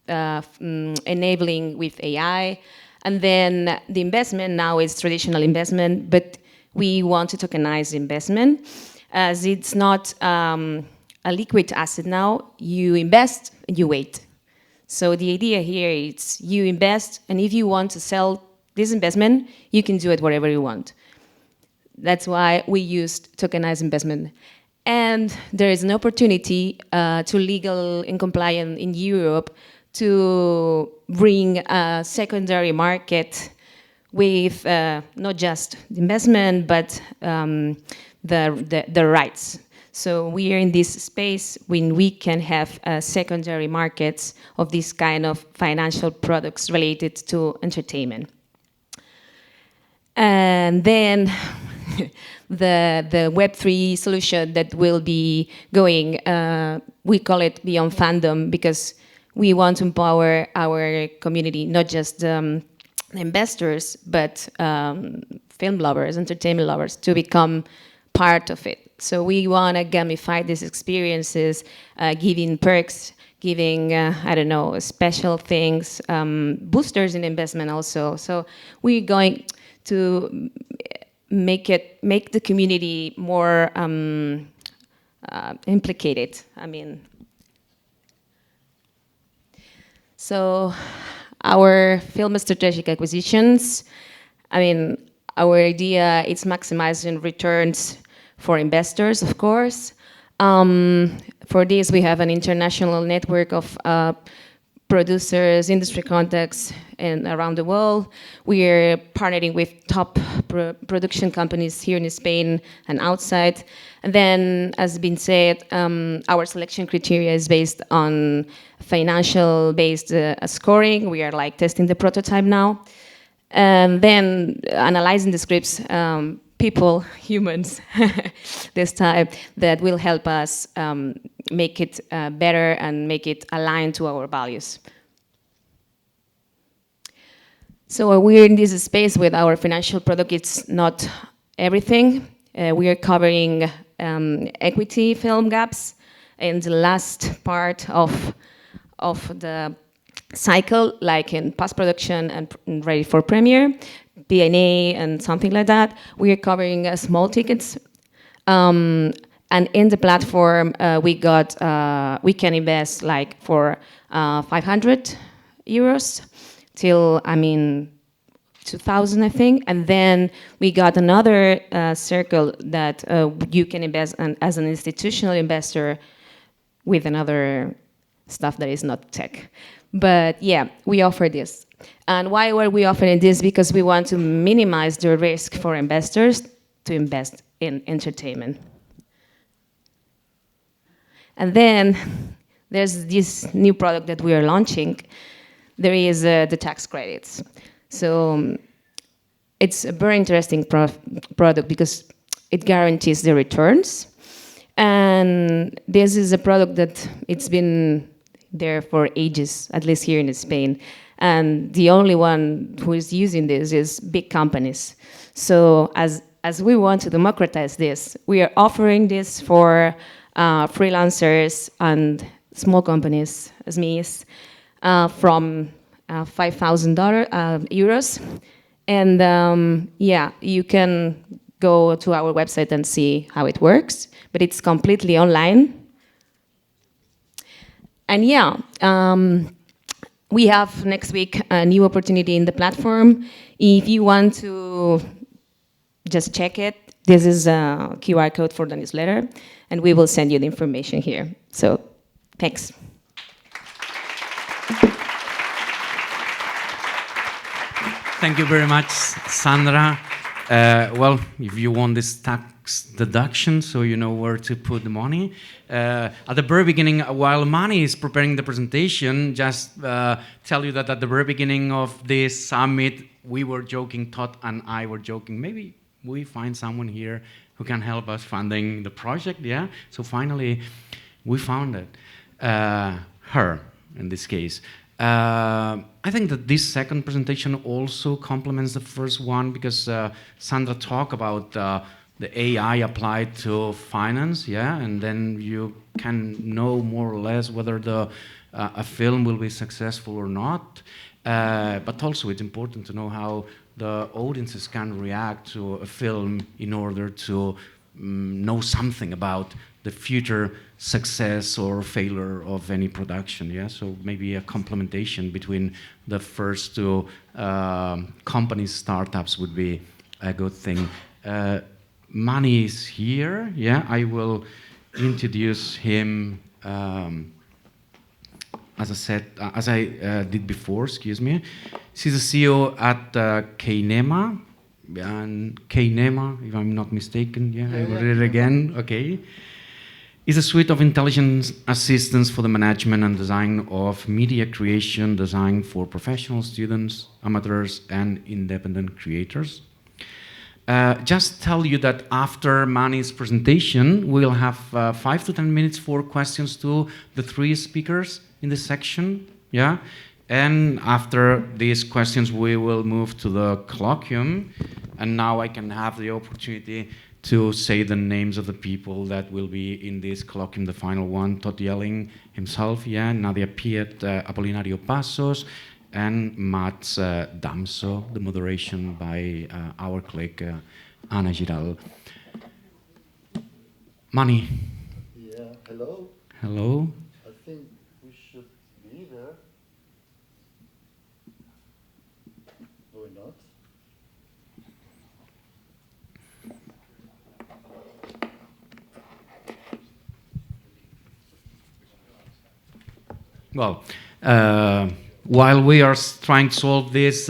enabling with AI, and then the investment now is traditional investment, but we want to tokenize investment, as it's not a liquid asset now. You invest and you wait. So the idea here is you invest, and if you want to sell this investment, you can do it wherever you want. That's why we used tokenized investment. And there is an opportunity to legal and compliant in Europe to bring a secondary market with not just the investment, but the rights. So we are in this space when we can have secondary markets of this kind of financial products related to entertainment. And then the Web3 solution that will be going, we call it Beyond Fandom, because we want to empower our community, not just investors, but film lovers, entertainment lovers, to become part of it. So we want to gamify these experiences, giving perks, giving, I don't know, special things, boosters in investment also. So we're going to make the community more implicated. I mean, so our film strategic acquisitions, I mean, our idea is maximizing returns for investors, of course. For this, we have an international network of producers, industry contacts, and around the world. We are partnering with top production companies here in Spain and outside. And then, as been said, our selection criteria is based on financial-based scoring. We are like testing the prototype now. And then analyzing the scripts, people, humans, this time, that will help us make it better and make it aligned to our values. So we're in this space with our financial product. It's not everything. We are covering equity film gaps in the last part of the cycle, like in post-production and ready for premiere, P&A and something like that. We are covering small tickets. And in the platform, we can invest like for 500 euros till, 2000, I think. And then we got another circle that you can invest as an institutional investor with another stuff that is not tech. But yeah, we offer this. And why were we offering this? Because we want to minimize the risk for investors to invest in entertainment. And then there's this new product that we are launching. There is the tax credits. So it's a very interesting product because it guarantees the returns. And this is a product that it's been there for ages, at least here in Spain. And the only one who is using this is big companies. So as we want to democratize this, we are offering this for freelancers and small companies, SMEs, from €5,000. And yeah, you can go to our website and see how it works, but it's completely online. And yeah, we have next week a new opportunity in the platform. If you want to just check it, this is a QR code for the newsletter, and we will send you the information here. So, thanks. Thank you very much, Sandra. Well, if you want this tax deduction, so you know where to put the money. At the very beginning, while Mani is preparing the presentation, just tell you that at the very beginning of this summit, we were joking, Todd and I were joking, maybe we find someone here who can help us funding the project, yeah? So finally, we found it. Her, in this case. I think that this second presentation also complements the first one because Sandra talked about the AI applied to finance, yeah, and then you can know more or less whether a film will be successful or not. But also it's important to know how the audiences can react to a film in order to know something about the future success or failure of any production, yeah? So maybe a complementation between the first two companies, startups would be a good thing. Mani is here, yeah? I will introduce him, as I did before, excuse me. She's a CEO at Keinema, and Keinema, if I'm not mistaken, yeah, I will read it again, okay. It's a suite of intelligent assistance for the management and design of media creation designed for professional students, amateurs, and independent creators. Just tell you that after Mani's presentation, we'll have 5 to 10 minutes for questions to the three speakers in this section, yeah? And after these questions, we will move to the colloquium. And now I can have the opportunity to say the names of the people that will be in this colloquium, the final one. Todd Yelin himself, yeah, Nadia Piet, Apolinario Passos, and Mads Damsbo, the moderation by our colleague, Anna Giral. Mani. Yeah, hello. Hello. I think we should be there. No, we're not. Well, while we are trying to solve these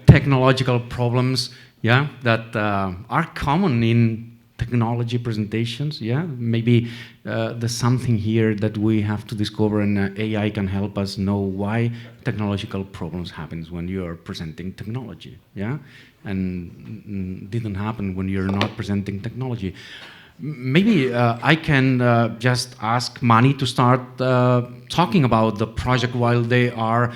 technological problems, yeah, that are common in technology presentations, yeah, maybe there's something here that we have to discover, and AI can help us know why technological problems happens when you are presenting technology, yeah, and didn't happen when you're not presenting technology. Maybe I can just ask Mani to start talking about the project while they are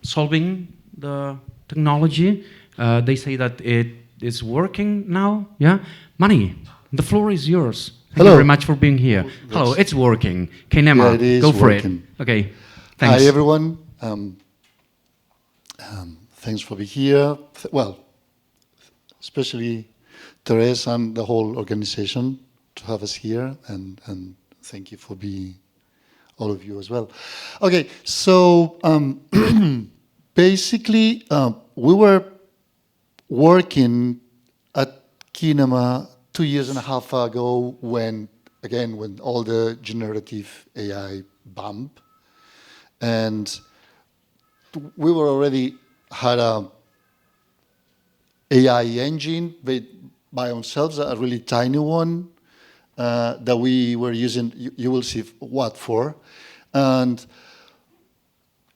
solving the technology. They say that it is working now. Yeah, Mani, the floor is yours. Thank you very much for being here. Hello, it's working. Kenema, go for working. it. Okay, thanks. Hi everyone. Thanks for being here. Well, especially Therese and the whole organization to have us here, and thank you for being all of you as well. Okay, so basically we were working at Kinema 2.5 years ago when all the generative AI bump, and we were already had a AI engine by ourselves, a really tiny one that we were using, you will see what for. And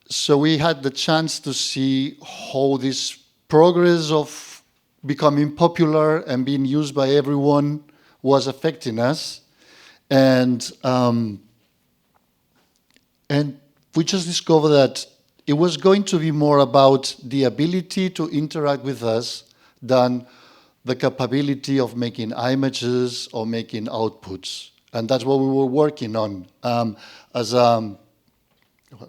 so we had the chance to see how this progress of becoming popular and being used by everyone was affecting us. And we just discovered that it was going to be more about the ability to interact with us than the capability of making images or making outputs. And that's what we were working on. Well,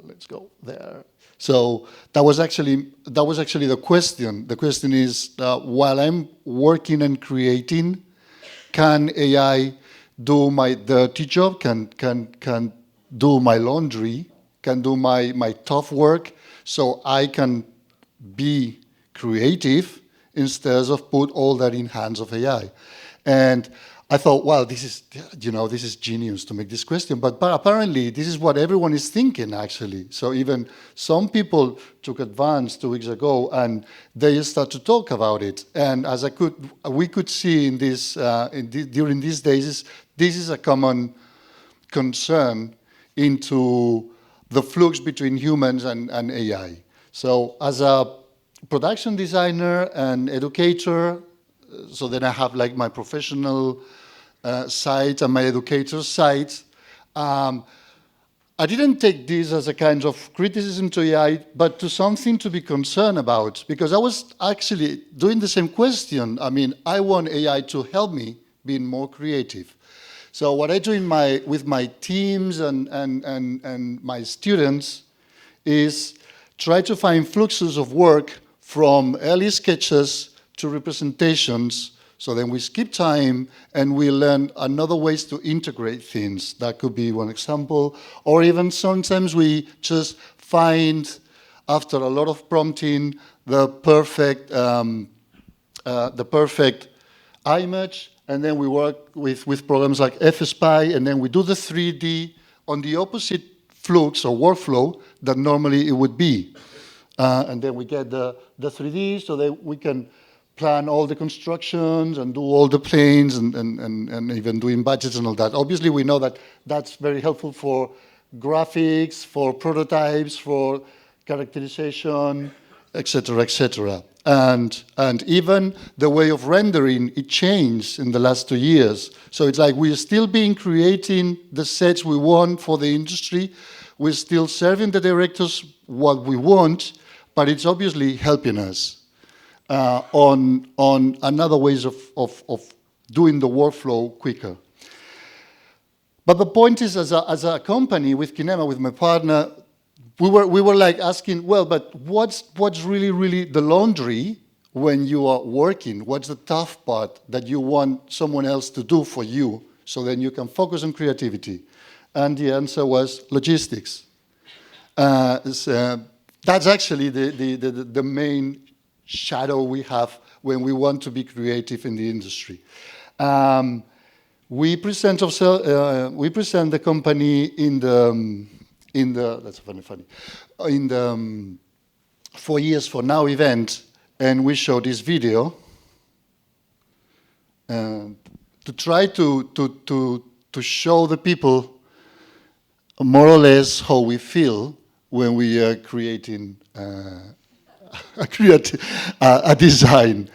let's go there. So that was actually the question. The question is, while I'm working and creating, can AI do my dirty job? Can do my laundry? Can do my tough work, so I can be creative instead of put all that in hands of AI? And I thought, well, this is genius to make this question, but apparently this is what everyone is thinking, actually. So even some people took advance 2 weeks ago, and they start to talk about it. And as we could see in this during these days, this is a common concern into the flux between humans and AI. So as a production designer and educator, so then I have like my professional side and my educator side. I didn't take this as a kind of criticism to AI, but to something to be concerned about, because I was actually doing the same question. I mean, I want AI to help me being more creative. So what I do with my teams and my students is try to find fluxes of work from early sketches to representations. So then we skip time and we learn another ways to integrate things. That could be one example. Or even sometimes we just find, after a lot of prompting, the perfect image, and then we work with programs like FSPy, and then we do the 3D on the opposite flux or workflow that normally it would be. And then we get the 3D so that we can plan all the constructions and do all the planes and even doing budgets and all that. Obviously, we know that that's very helpful for graphics, for prototypes, for characterization, etc., etc. And even the way of rendering, it changed in the last 2 years. So it's like we're still creating the sets we want for the industry. We're still serving the directors what we want, but it's obviously helping us on another ways of doing the workflow quicker. But the point is, as a company with Kinema, with my partner, we were like asking, well, but what's really the laundry when you are working? What's the tough part that you want someone else to do for you so then you can focus on creativity? And the answer was logistics. That's actually the main shadow we have when we want to be creative in the industry. We present we present the company in the that's funny in the 4 Years for Now event, and we show this video to try to show the people more or less how we feel when we are creating a design.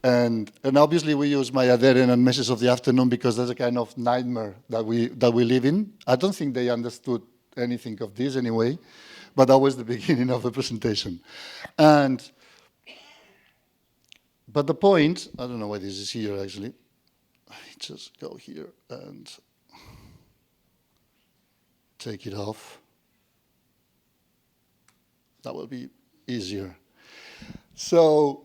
And obviously we use Maya Deren and Meshes of the Afternoon because that's a kind of nightmare that we live in. I don't think they understood anything of this anyway, but that was the beginning of the presentation. But the point, I don't know why this is here actually. I just go here and take it off. That will be easier. So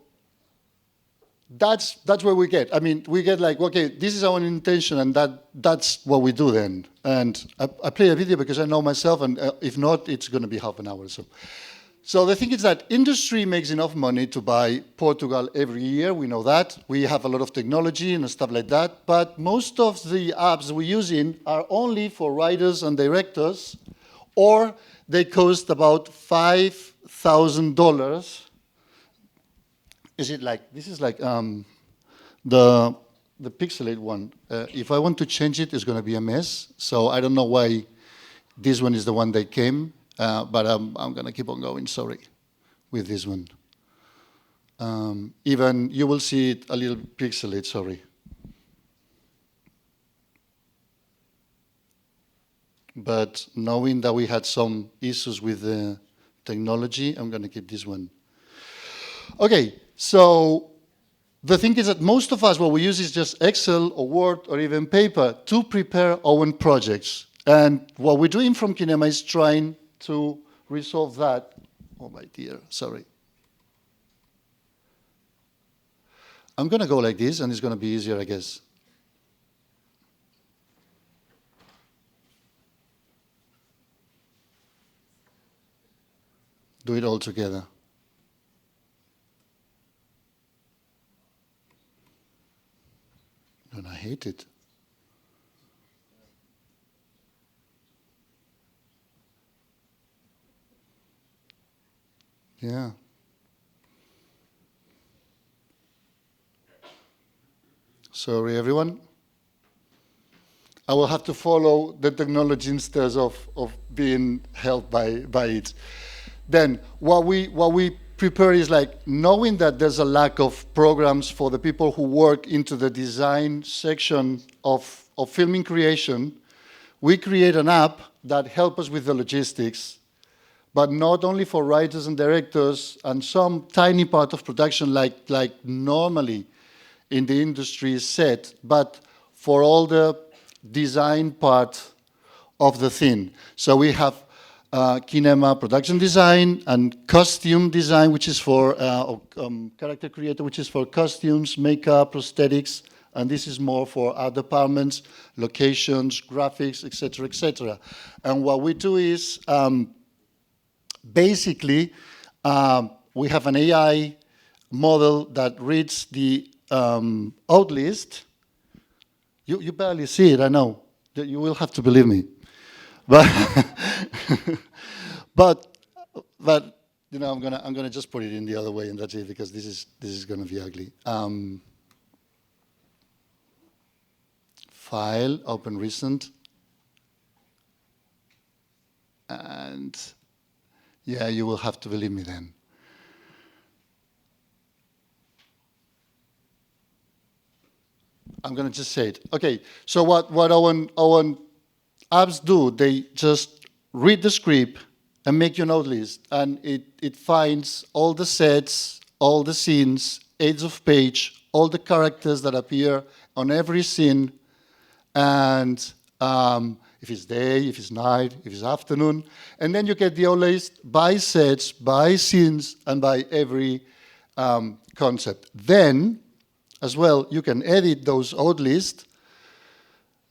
that's where we get. I mean, we get like, okay, this is our intention, and that's what we do then. And I play a video because I know myself, and if not, it's going to be half an hour or so. So the thing is that industry makes enough money to buy Portugal every year. We know that. We have a lot of technology and stuff like that. But most of the apps we're using are only for writers and directors, or they cost about $5,000. Is it like, this is like the pixelate one. If I want to change it, it's going to be a mess. So I don't know why this one is the one that came. But I'm going to keep on going, sorry, with this one. Even you will see it a little pixelate, sorry. But knowing that we had some issues with the technology, I'm going to keep this one. Okay, so the thing is that most of us, what we use is just Excel or Word or even paper to prepare our own projects. And what we're doing from Kinema is trying to resolve that. Oh my dear, sorry. I'm going to go like this, and it's going to be easier, I guess. Do it all together. And I hate it. Yeah. Sorry, everyone. I will have to follow the technology instead of being held by it. Then what we prepare is like knowing that there's a lack of programs for the people who work into the design section of filming creation. We create an app that helps us with the logistics, but not only for writers and directors and some tiny part of production like normally in the industry is set, but for all the design part of the thing. So we have Kinema production design and costume design, which is for character creator, which is for costumes, makeup, prosthetics, and this is more for art departments, locations, graphics, etc., etc. And what we do is basically, we have an AI model that reads the out list. You barely see it, I know. You will have to believe me. But you know, I'm gonna just put it in the other way, and that's it, because this is gonna be ugly. File, open recent, and yeah, you will have to believe me then. I'm going to just say it. Okay, so what our apps do, they just read the script and make your note list, and it finds all the sets, all the scenes, aids of page, all the characters that appear on every scene, and if it's day, if it's night, if it's afternoon, and then you get the whole list by sets, by scenes, and by every concept. Then, as well, you can edit those old lists.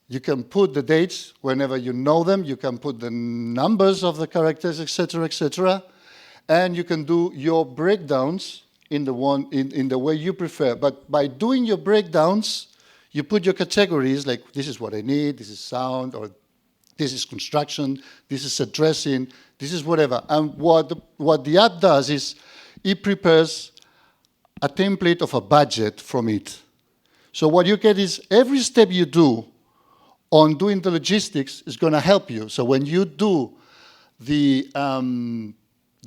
You can put the dates whenever you know them. You can put the numbers of the characters, etc., etc., and you can do your breakdowns in the way you prefer. But by doing your breakdowns, You put your categories, like this is what I need, this is sound, or this is construction, this is addressing, this is whatever. And what the app does is it prepares a template of a budget from it. So what you get is every step you do on doing the logistics is going to help you. So when you do the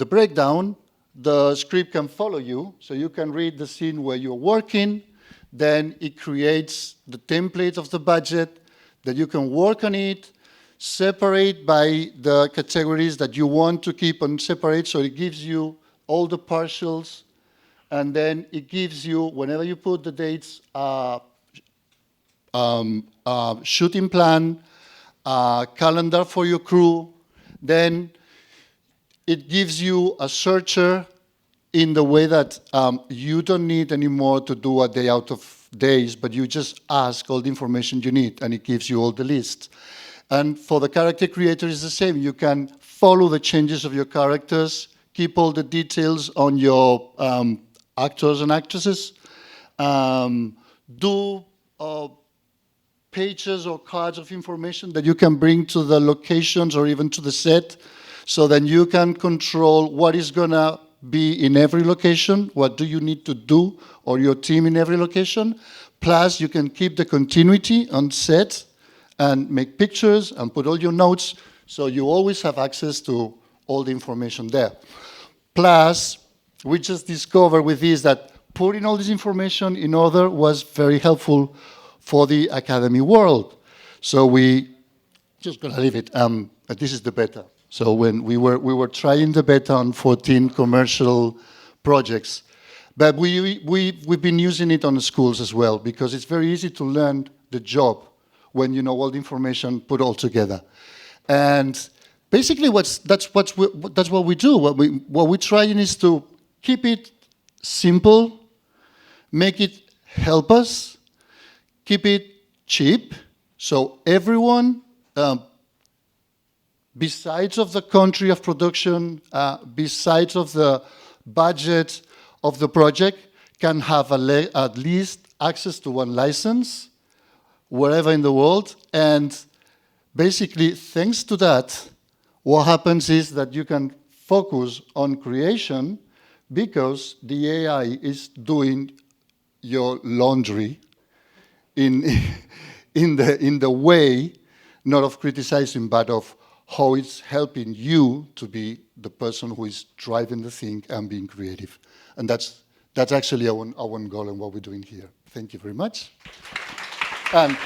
breakdown, the script can follow you, so you can read the scene where you're working, then it creates the template of the budget, that you can work on it, separate by the categories that you want to keep on separate, so it gives you all the partials, and then it gives you, whenever you put the dates, shooting plan, calendar for your crew, then it gives you a searcher in the way that you don't need anymore to do a day out of days, but you just ask all the information you need, and it gives you all the lists. And for the character creator, it's the same. You can follow the changes of your characters, keep all the details on your actors and actresses, do pages or cards of information that you can bring to the locations or even to the set, so then you can control what is going to be in every location, what do you need to do, or your team in every location. Plus, you can keep the continuity on set and make pictures and put all your notes, so you always have access to all the information there. Plus, we just discovered with this that putting all this information in order was very helpful for the academy world. So we just gonna leave it. But this is the beta. So when we were trying the beta on 14 commercial projects, but we've been using it on the schools as well, because it's very easy to learn the job when you know all the information put all together. And basically that's what we do. What we're trying is to keep it simple, make it help us, keep it cheap, so everyone, besides of the country of production, besides of the budget of the project, can have at least access to one license wherever in the world. And basically, thanks to that, what happens is that you can focus on creation, because the AI is doing your laundry in the way, not of criticizing, but of how it's helping you to be the person who is driving the thing and being creative. And that's actually our goal and what we're doing here. Thank you very much. And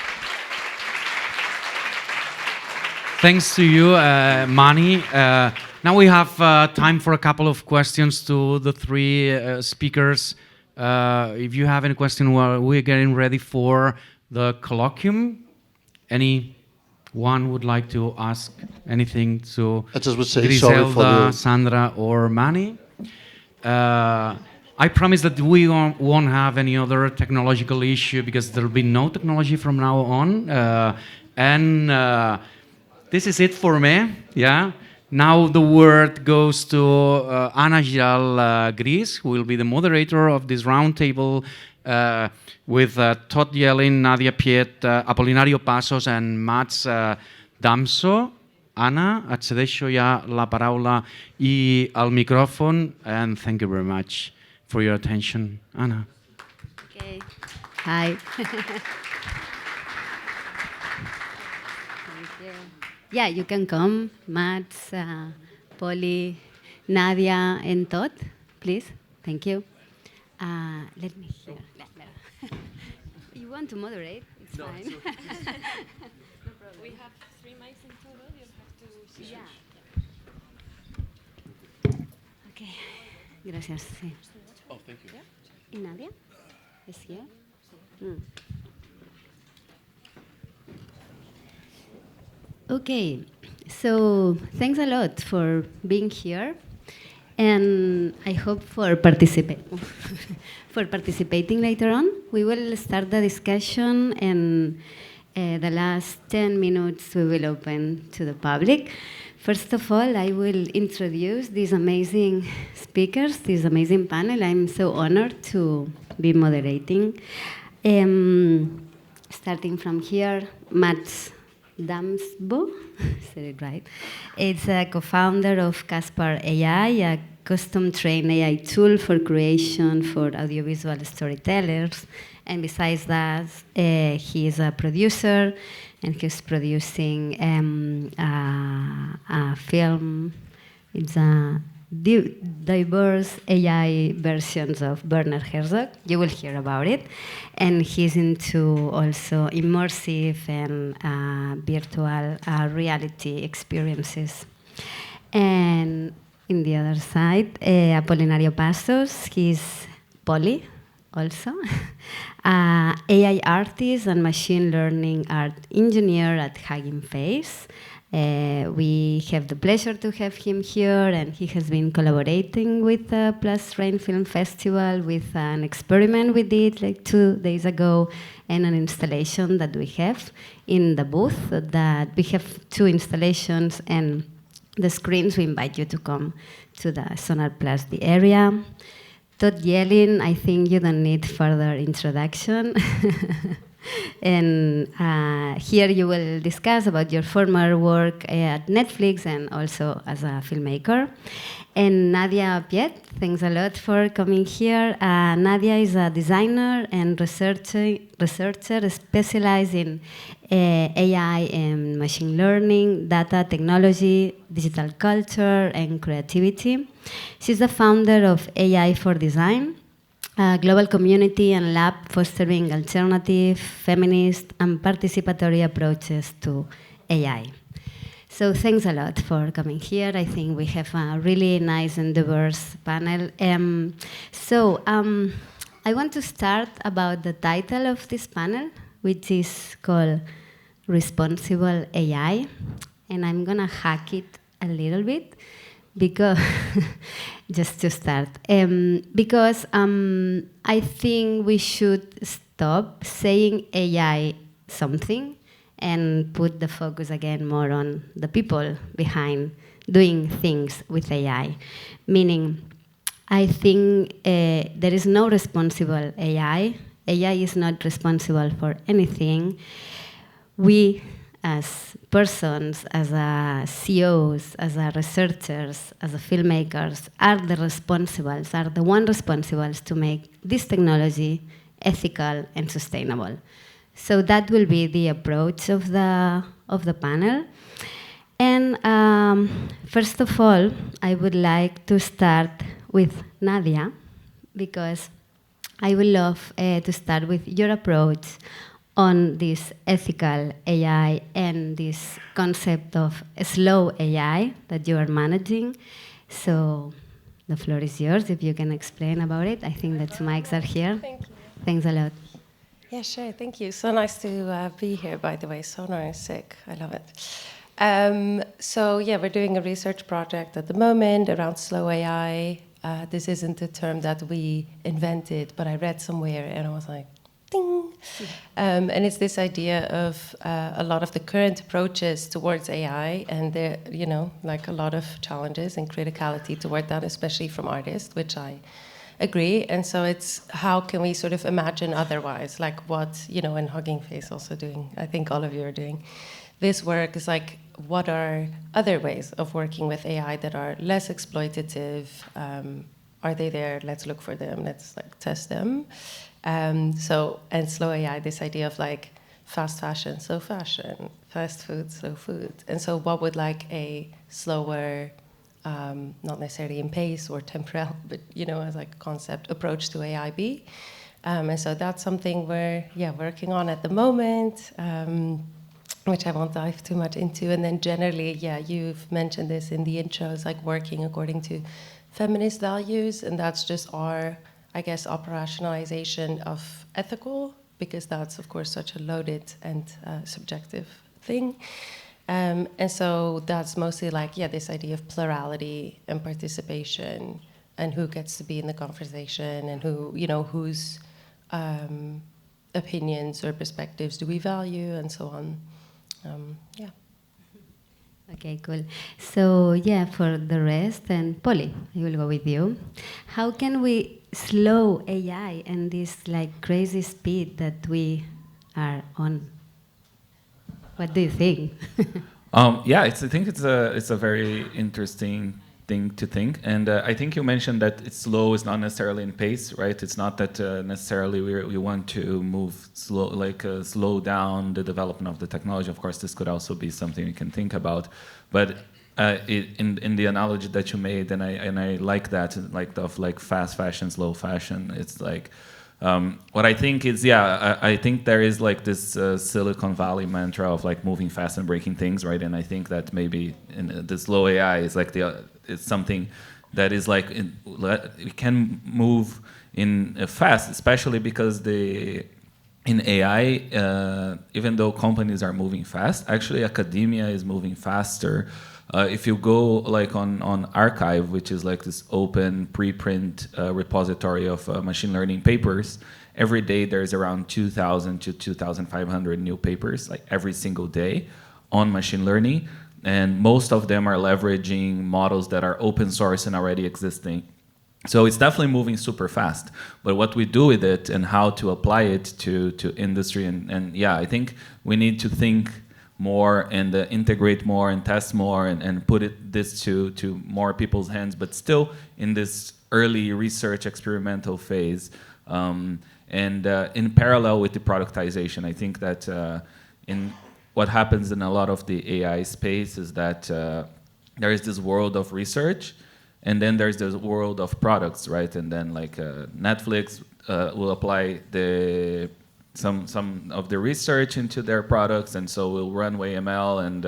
thanks to you, Mani. Now we have time for a couple of questions to the three speakers. If you have any question while we're getting ready for the colloquium, anyone would like to ask anything to I just would say sorry for Griselda, Sandra, or Mani? I promise that we won't have any other technological issue, because there will be no technology from now on. This is it for me. Yeah. Now the word goes to Ana Giral Gris, who will be the moderator of this roundtable with Todd Yelin, Nadia Piet, Apolinario Passos, and Mads Damsbo. Anna, et cedeixo ja la paraula i el micròfon, and thank you very much for your attention. Anna. Okay. Hi. Thank you. Yeah, you can come, Mads, Polly, Nadia, and Todd, please. Thank you. Let me hear. You want to moderate? It's fine. No problem. We have 3 mics in total. You'll have to choose. Yeah. Okay. Gracias. Sí. Oh, thank you. ¿Y Nadia? ¿Es here? Okay, so thanks a lot for being here, and I hope for participating later on. We will start the discussion, and the last 10 minutes we will open to the public. First of all, I will introduce these amazing speakers, this amazing panel. I'm so honored to be moderating. starting from here, Mads Damsbo, said it right, is a co-founder of Caspar AI, a custom-trained AI tool for creation for audiovisual storytellers. And besides that, he is a producer, and he's producing a film. It's a diverse AI versions of Werner Herzog. You will hear about it. And he's into also immersive and virtual reality experiences. And in the other side, Apolinario Passos, he's Poly also. AI artist and machine learning art engineer at Hugging Face. We have the pleasure to have him here, and he has been collaborating with the Plus Rain Film Festival with an experiment we did like 2 days ago and an installation that we have in the booth. That we have 2 installations and the screens. We invite you to come to the Sonar Plus, the area. Todd Yelin, I think you don't need further introduction. And here you will discuss about your former work at Netflix and also as a filmmaker. And Nadia Piet, thanks a lot for coming here. Nadia is a designer and researcher specialized in AI and machine learning, data technology, digital culture, and creativity. She's the founder of AI for Design, a global community and lab fostering alternative, feminist, and participatory approaches to AI. So thanks a lot for coming here. I think we have a really nice and diverse panel. I want to start about the title of this panel, which is called Responsible AI. And I'm going to hack it a little bit, because just to start, because I think we should stop saying AI something and put the focus again more on the people behind doing things with AI. Meaning, I think there is no responsible AI. AI is not responsible for anything. We, as persons, as CEOs, as researchers, as filmmakers, are the one responsible to make this technology ethical and sustainable. So that will be the approach of the panel. And first of all, I would like to start with Nadia, because I would love to start with your approach on this ethical AI and this concept of slow AI that you are managing. So the floor is yours, if you can explain about it. I think that mics are here. Thank you. Thanks a lot. Yeah, sure. Thank you. So nice to be here, by the way. Sonar is sick. I love it. So yeah, we're doing a research project at the moment around slow AI. This isn't a term that we invented, but I read somewhere and I was like, ding. And it's this idea of a lot of the current approaches towards AI, and there, like a lot of challenges and criticality toward that, especially from artists, which I agree. And so it's how can we sort of imagine otherwise, like what, and Hugging Face also doing, I think all of you are doing this work, is like, what are other ways of working with AI that are less exploitative? Are they there? Let's look for them. Let's test them. And slow AI, this idea of like fast fashion, slow fashion, fast food, slow food. And so what would like a slower, not necessarily in pace or temporal, but as like a concept approach to AI be? And so that's something we're working on at the moment, which I won't dive too much into. And then generally, you've mentioned this in the intro, is like working according to feminist values, and that's just our, I guess, operationalization of ethical, because that's, of course, such a loaded and subjective thing. And so that's mostly like, this idea of plurality and participation, and who gets to be in the conversation, and who, whose opinions or perspectives do we value, and so on. Okay, cool. So for the rest, and Polly, I will go with you. How can we slow AI and this like crazy speed that we are on. What do you think? Yeah, I think it's a very interesting thing to think, and I think you mentioned that it's slow is not necessarily in pace, right? It's not that necessarily we want to move slow, slow down the development of the technology. Of course, this could also be something we can think about, but in the analogy that you made, and I like that, like fast fashion, slow fashion. It's like what I think is, I think there is like this Silicon Valley mantra of like moving fast and breaking things, right? And I think that maybe in the slow AI is like it's something that is like we can move in fast, especially because in AI, even though companies are moving fast, actually academia is moving faster. If you go like on Archive, which is like this open preprint repository of machine learning papers, every day there's around 2,000 to 2,500 new papers, like every single day on machine learning. And most of them are leveraging models that are open source and already existing. So it's definitely moving super fast. But what we do with it and how to apply it to industry, and I think we need to think more and integrate more and test more and put this to more people's hands, but still in this early research experimental phase. And in parallel with the productization, I think that in what happens in a lot of the AI space is that there is this world of research, and then there's this world of products, right? And then like Netflix will apply some of the research into their products, and so we'll run AML and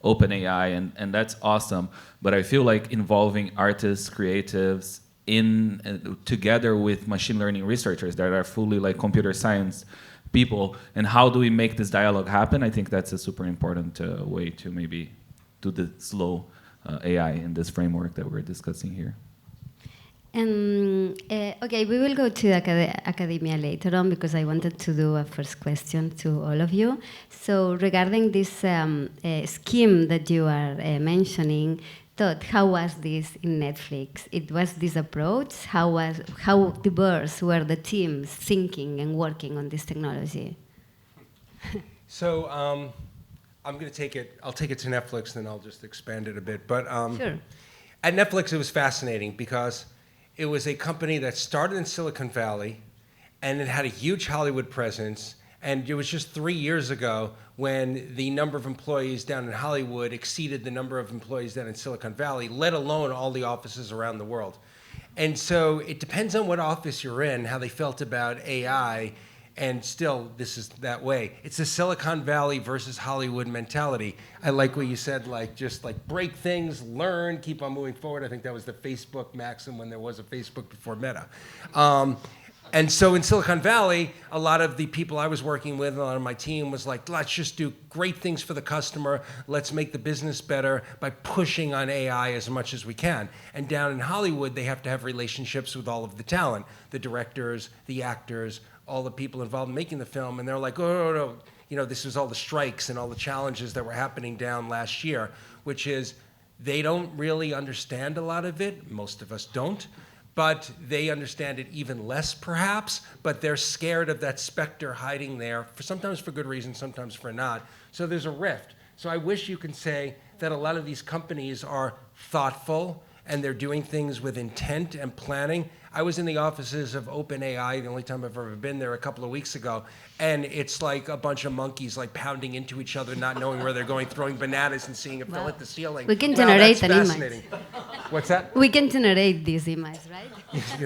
OpenAI, and that's awesome. But I feel like involving artists, creatives, together with machine learning researchers that are fully like computer science people, and how do we make this dialogue happen? I think that's a super important way to maybe do the slow AI in this framework that we're discussing here. Okay, we will go to academia later on because I wanted to do a first question to all of you. So regarding this scheme that you are mentioning, Todd, how was this in Netflix? It was this approach? How diverse were the teams thinking and working on this technology? So I'm going to take it. I'll take it to Netflix, then I'll just expand it a bit. But sure. At Netflix, it was fascinating because it was a company that started in Silicon Valley, and it had a huge Hollywood presence. And it was just 3 years ago when the number of employees down in Hollywood exceeded the number of employees down in Silicon Valley, let alone all the offices around the world. And so it depends on what office you're in, how they felt about AI, and still this is that way. It's the Silicon Valley versus Hollywood mentality. I like what you said, like just like break things, learn, keep on moving forward. I think that was the Facebook maxim when there was a Facebook before Meta. And so in Silicon Valley, a lot of the people I was working with, a lot of my team was like, let's just do great things for the customer. Let's make the business better by pushing on AI as much as we can. And down in Hollywood, they have to have relationships with all of the talent, the directors, the actors, all the people involved in making the film. And they're like, oh, no. You know, this was all the strikes and all the challenges that were happening down last year, which is they don't really understand a lot of it. Most of us don't. But they understand it even less, perhaps, but they're scared of that specter hiding there, sometimes for good reason, sometimes for not. So there's a rift. So I wish you could say that a lot of these companies are thoughtful and they're doing things with intent and planning. I was in the offices of OpenAI, the only time I've ever been there, a couple of weeks ago, and it's like a bunch of monkeys like pounding into each other, not knowing where they're going, throwing bananas and seeing if they'll hit the ceiling. We can generate an image. What's that? We can generate this image, right? Let's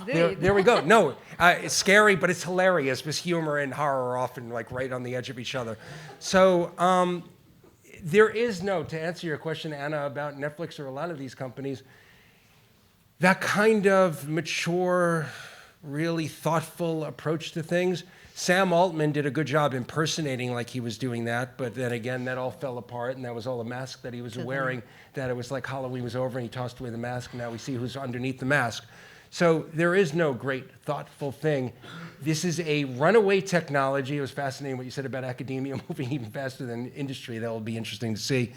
do it. There we go. No, it's scary, but it's hilarious because humor and horror are often like right on the edge of each other. So there is no, to answer your question, Anna, about Netflix or a lot of these companies, that kind of mature, really thoughtful approach to things. Sam Altman did a good job impersonating like he was doing that, but then again, that all fell apart, and that was all a mask that he was wearing, that it was like Halloween was over and he tossed away the mask, and now we see who's underneath the mask. So there is no great thoughtful thing. This is a runaway technology. It was fascinating what you said about academia moving even faster than industry. That will be interesting to see.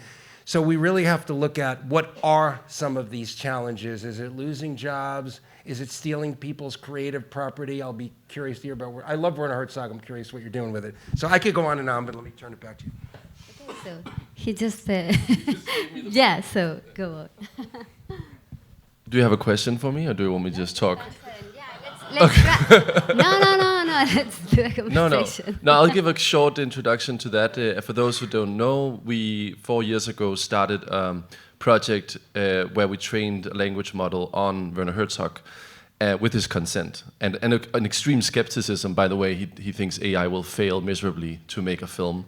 So we really have to look at what are some of these challenges. Is it losing jobs? Is it stealing people's creative property? I'll be curious to hear about I love Werner Herzog. I'm curious what you're doing with it. So I could go on and on, but let me turn it back to you. Okay, so he just, yeah, so go on. Do you have a question for me, or do you want me to just talk? Let's no, let's do a conversation. No, I'll give a short introduction to that. For those who don't know, we 4 years ago started a project where we trained a language model on Werner Herzog with his consent. And an extreme skepticism, by the way. He thinks AI will fail miserably to make a film.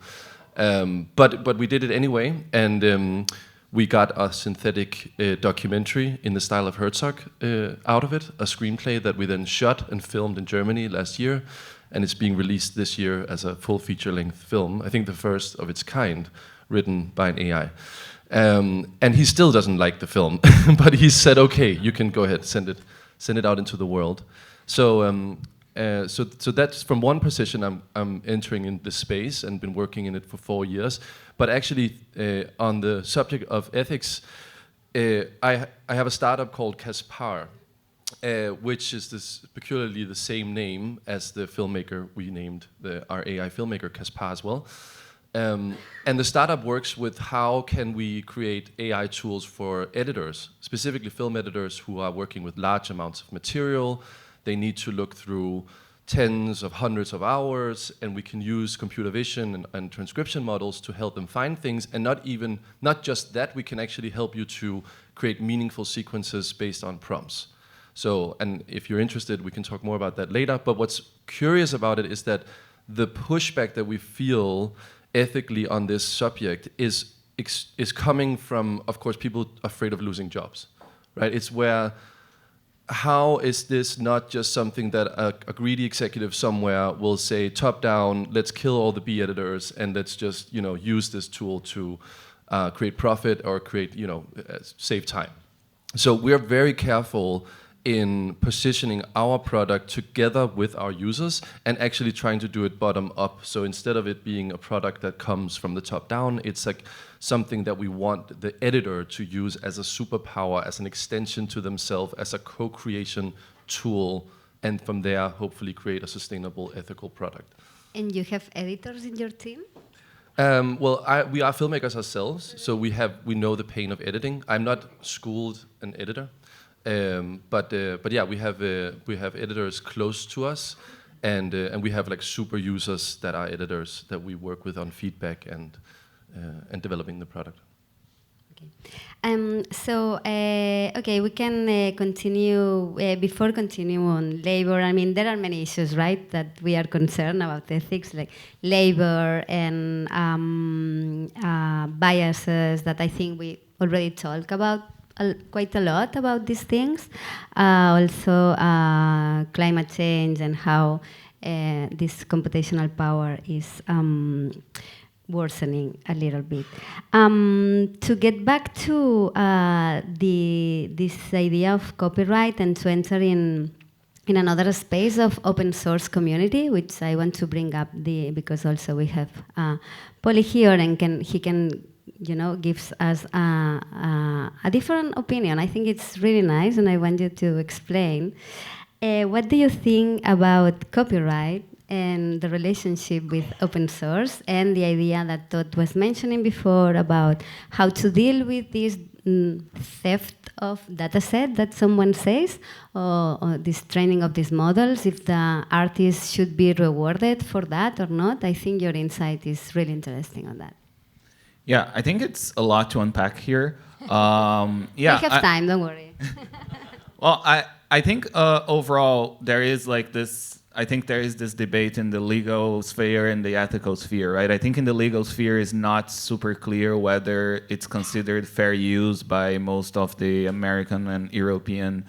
But we did it anyway, and we got a synthetic documentary in the style of Herzog out of it, a screenplay that we then shot and filmed in Germany last year, and it's being released this year as a full feature-length film, I think the first of its kind, written by an AI. And he still doesn't like the film, but he said, okay, you can go ahead, send it out into the world. So that's from one position. I'm entering in the space and been working in it for 4 years. But actually, on the subject of ethics, I have a startup called Caspar, which is peculiarly the same name as the filmmaker we named, our AI filmmaker Caspar as well. And the startup works with how can we create AI tools for editors, specifically film editors who are working with large amounts of material. They need to look through tens of hundreds of hours, and we can use computer vision and transcription models to help them find things. And not just that, we can actually help you to create meaningful sequences based on prompts. So, and if you're interested, we can talk more about that later. But what's curious about it is that the pushback that we feel ethically on this subject is coming from, of course, people afraid of losing jobs, right? It's where, how is this not just something that a greedy executive somewhere will say, top down, let's kill all the B editors and let's just, use this tool to create profit or create, save time. So we're very careful in positioning our product together with our users and actually trying to do it bottom up. So instead of it being a product that comes from the top down, it's like something that we want the editor to use as a superpower, as an extension to themselves, as a co-creation tool, and from there, hopefully create a sustainable, ethical product. And you have editors in your team? Well, we are filmmakers ourselves, so we know the pain of editing. I'm not schooled an editor. But yeah, we have editors close to us, and we have like super users that are editors that we work with on feedback and developing the product. Okay. Okay, we can continue. Before continuing on labor, I mean, there are many issues, right, that we are concerned about ethics, like labor and biases that I think we already talked about quite a lot about these things. Also, climate change and how this computational power is worsening a little bit. To get back to this idea of copyright and to enter in another space of open source community, which I want to bring up because also we have Polly here and he can gives us a different opinion. I think it's really nice, and I want you to explain. What do you think about copyright and the relationship with open source and the idea that Todd was mentioning before about how to deal with this theft of data set that someone says, or this training of these models, if the artist should be rewarded for that or not? I think your insight is really interesting on that. Yeah, I think it's a lot to unpack here. We have time, don't worry. Well, I think overall there is like this. I think there is this debate in the legal sphere and the ethical sphere, right? I think in the legal sphere is not super clear whether it's considered fair use by most of the American and European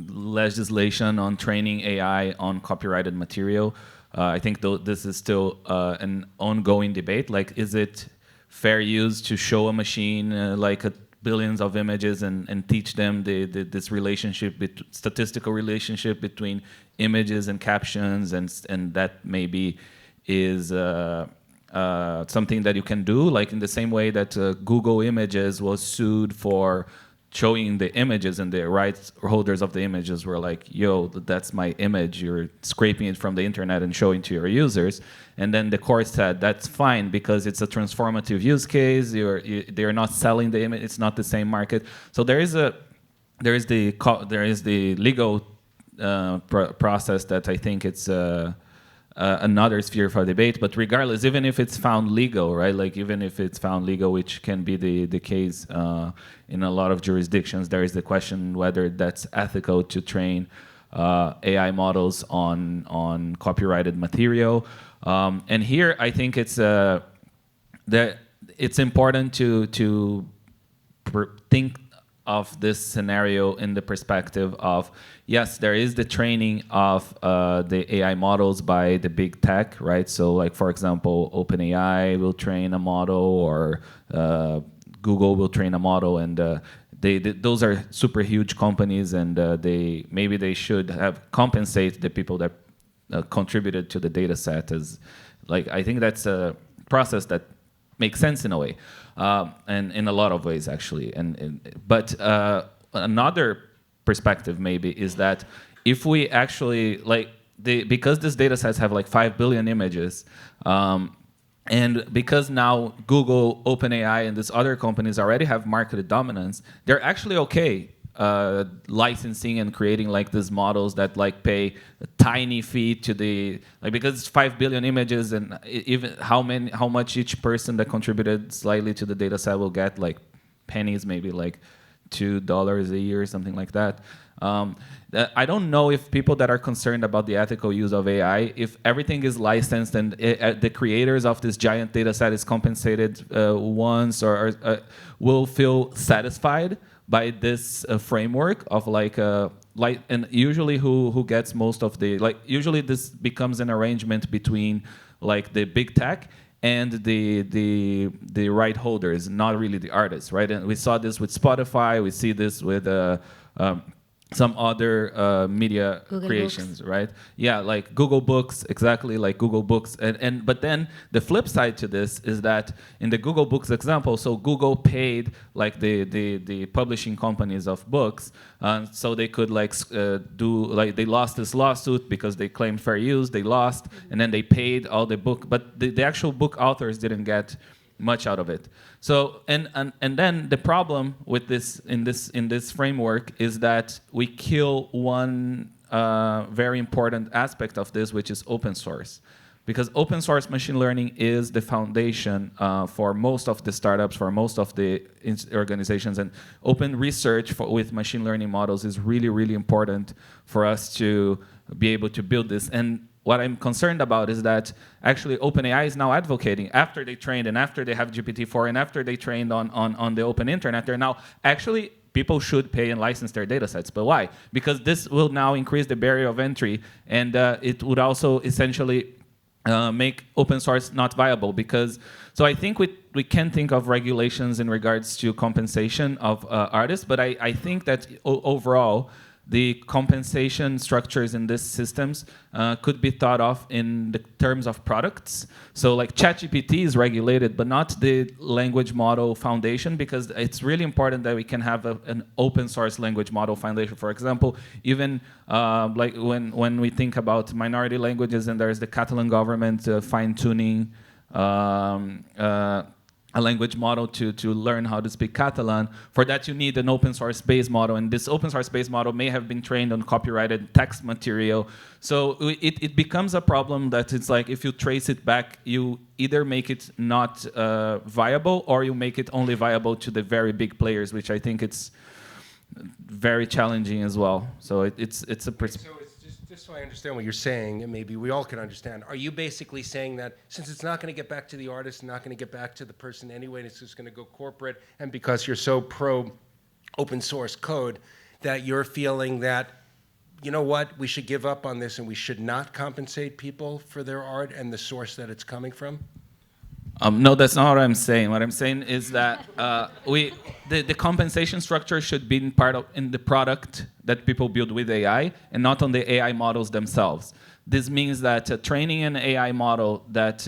legislation on training AI on copyrighted material. I think this is still an ongoing debate. Like, is it fair use to show a machine billions of images and teach them this relationship, statistical relationship between images and captions, and that maybe is something that you can do, like in the same way that Google Images was sued for showing the images, and the rights holders of the images were like, yo, that's my image, you're scraping it from the internet and showing to your users. And then the court said that's fine because it's a transformative use case, they're not selling the image, it's not the same market. So there is the legal process that I think it's another sphere for debate. But regardless, even if it's found legal, right? Like even if it's found legal, which can be the case in a lot of jurisdictions, there is the question whether that's ethical to train AI models on copyrighted material. And here, I think it's that it's important to think of this scenario in the perspective of, yes, there is the training of the AI models by the big tech, right? So like, for example, OpenAI will train a model, or Google will train a model, and those are super huge companies, and maybe they should have compensate the people that contributed to the data set. As like, I think that's a process that makes sense in a way. And in a lot of ways, actually. But another perspective maybe is that if we actually, like, because these data sets have like 5 billion images, and because now Google, OpenAI, and these other companies already have market dominance, they're actually okay licensing and creating like these models that like pay a tiny fee to the, like, because it's 5 billion images, and even how much each person that contributed slightly to the data set will get, like pennies, maybe like $2 a year, something like that. I don't know if people that are concerned about the ethical use of AI, if everything is licensed and the creators of this giant data set is compensated once, or will feel satisfied by this framework of like and usually who gets most of the, like, usually this becomes an arrangement between like the big tech and the right holders, not really the artists, right? And we saw this with Spotify, we see this with some other media Google creations, Books. right? Yeah, like Google Books, exactly, like Google Books. But then the flip side to this is that in the Google Books example, so Google paid like the publishing companies of books, so they could like they lost this lawsuit because they claimed fair use, they lost, and then they paid all the book, but the actual book authors didn't get much out of it. So and then the problem with this in this framework is that we kill one very important aspect of this, which is open source, because open source machine learning is the foundation for most of the startups, for most of the organizations, and open research with machine learning models is really, really important for us to be able to build this. And what I'm concerned about is that actually OpenAI is now advocating, after they trained and after they have GPT-4 and after they trained on the open internet, they're now actually, people should pay and license their data sets. But why? Because this will now increase the barrier of entry, and it would also essentially make open source not viable. Because, so I think we can think of regulations in regards to compensation of artists, but I think that overall, the compensation structures in these systems could be thought of in the terms of products. So like ChatGPT is regulated, but not the language model foundation, because it's really important that we can have an open source language model foundation. For example, even like when we think about minority languages, and there's the Catalan government fine-tuning a language model to learn how to speak Catalan. For that, you need an open source base model, and this open source base model may have been trained on copyrighted text material. So it becomes a problem that it's like, if you trace it back, you either make it not viable, or you make it only viable to the very big players, which I think it's very challenging as well. So it's a Just so I understand what you're saying, and maybe we all can understand, are you basically saying that since it's not going to get back to the artist, not going to get back to the person anyway, and it's just going to go corporate, and because you're so pro open source code, that you're feeling that, you know what, we should give up on this and we should not compensate people for their art and the source that it's coming from? No, that's not what I'm saying. What I'm saying is that the compensation structure should be in the product that people build with AI, and not on the AI models themselves. This means that training an AI model that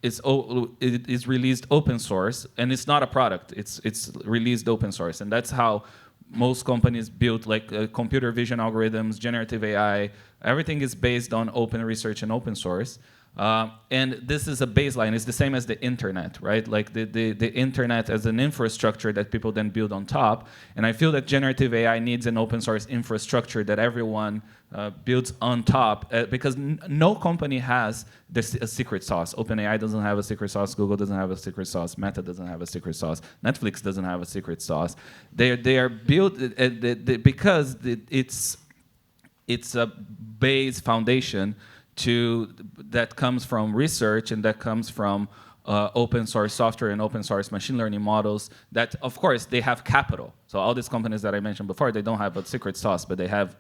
it is released open source, and it's not a product. It's released open source, and that's how most companies build like computer vision algorithms, generative AI. Everything is based on open research and open source. And this is a baseline. It's the same as the internet, right? Like the internet as an infrastructure that people then build on top. And I feel that generative AI needs an open source infrastructure that everyone builds on top, because no company has a secret sauce. OpenAI doesn't have a secret sauce. Google doesn't have a secret sauce. Meta doesn't have a secret sauce. Netflix doesn't have a secret sauce. They are built because it's a base foundation that comes from research and that comes from open source software and open source machine learning models that, of course, they have capital. So all these companies that I mentioned before, they don't have a secret sauce, but they have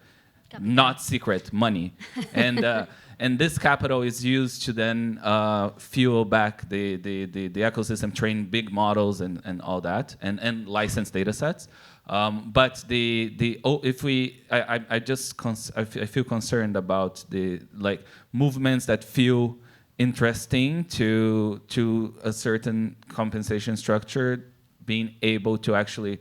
not secret money. And this capital is used to then fuel back the ecosystem, train big models and all that, and license data sets. But I feel concerned about the movements that feel interesting to a certain compensation structure being able to actually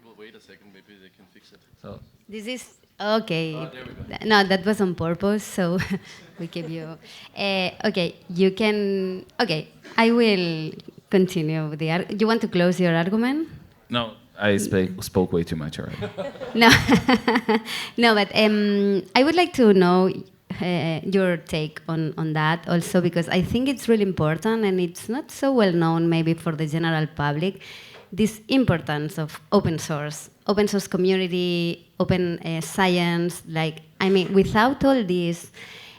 We'll wait a second, maybe they can fix it. so. This is okay. Oh, there we go. No, that was on purpose, so we give you. Okay, you can. Okay, I will continue with the. You want to close your argument? No, I spoke way too much already. No, no, but I would like to know your take on that also, because I think it's really important and it's not so well known maybe for the general public. This importance of open source community, open science. Like, I mean, without all this,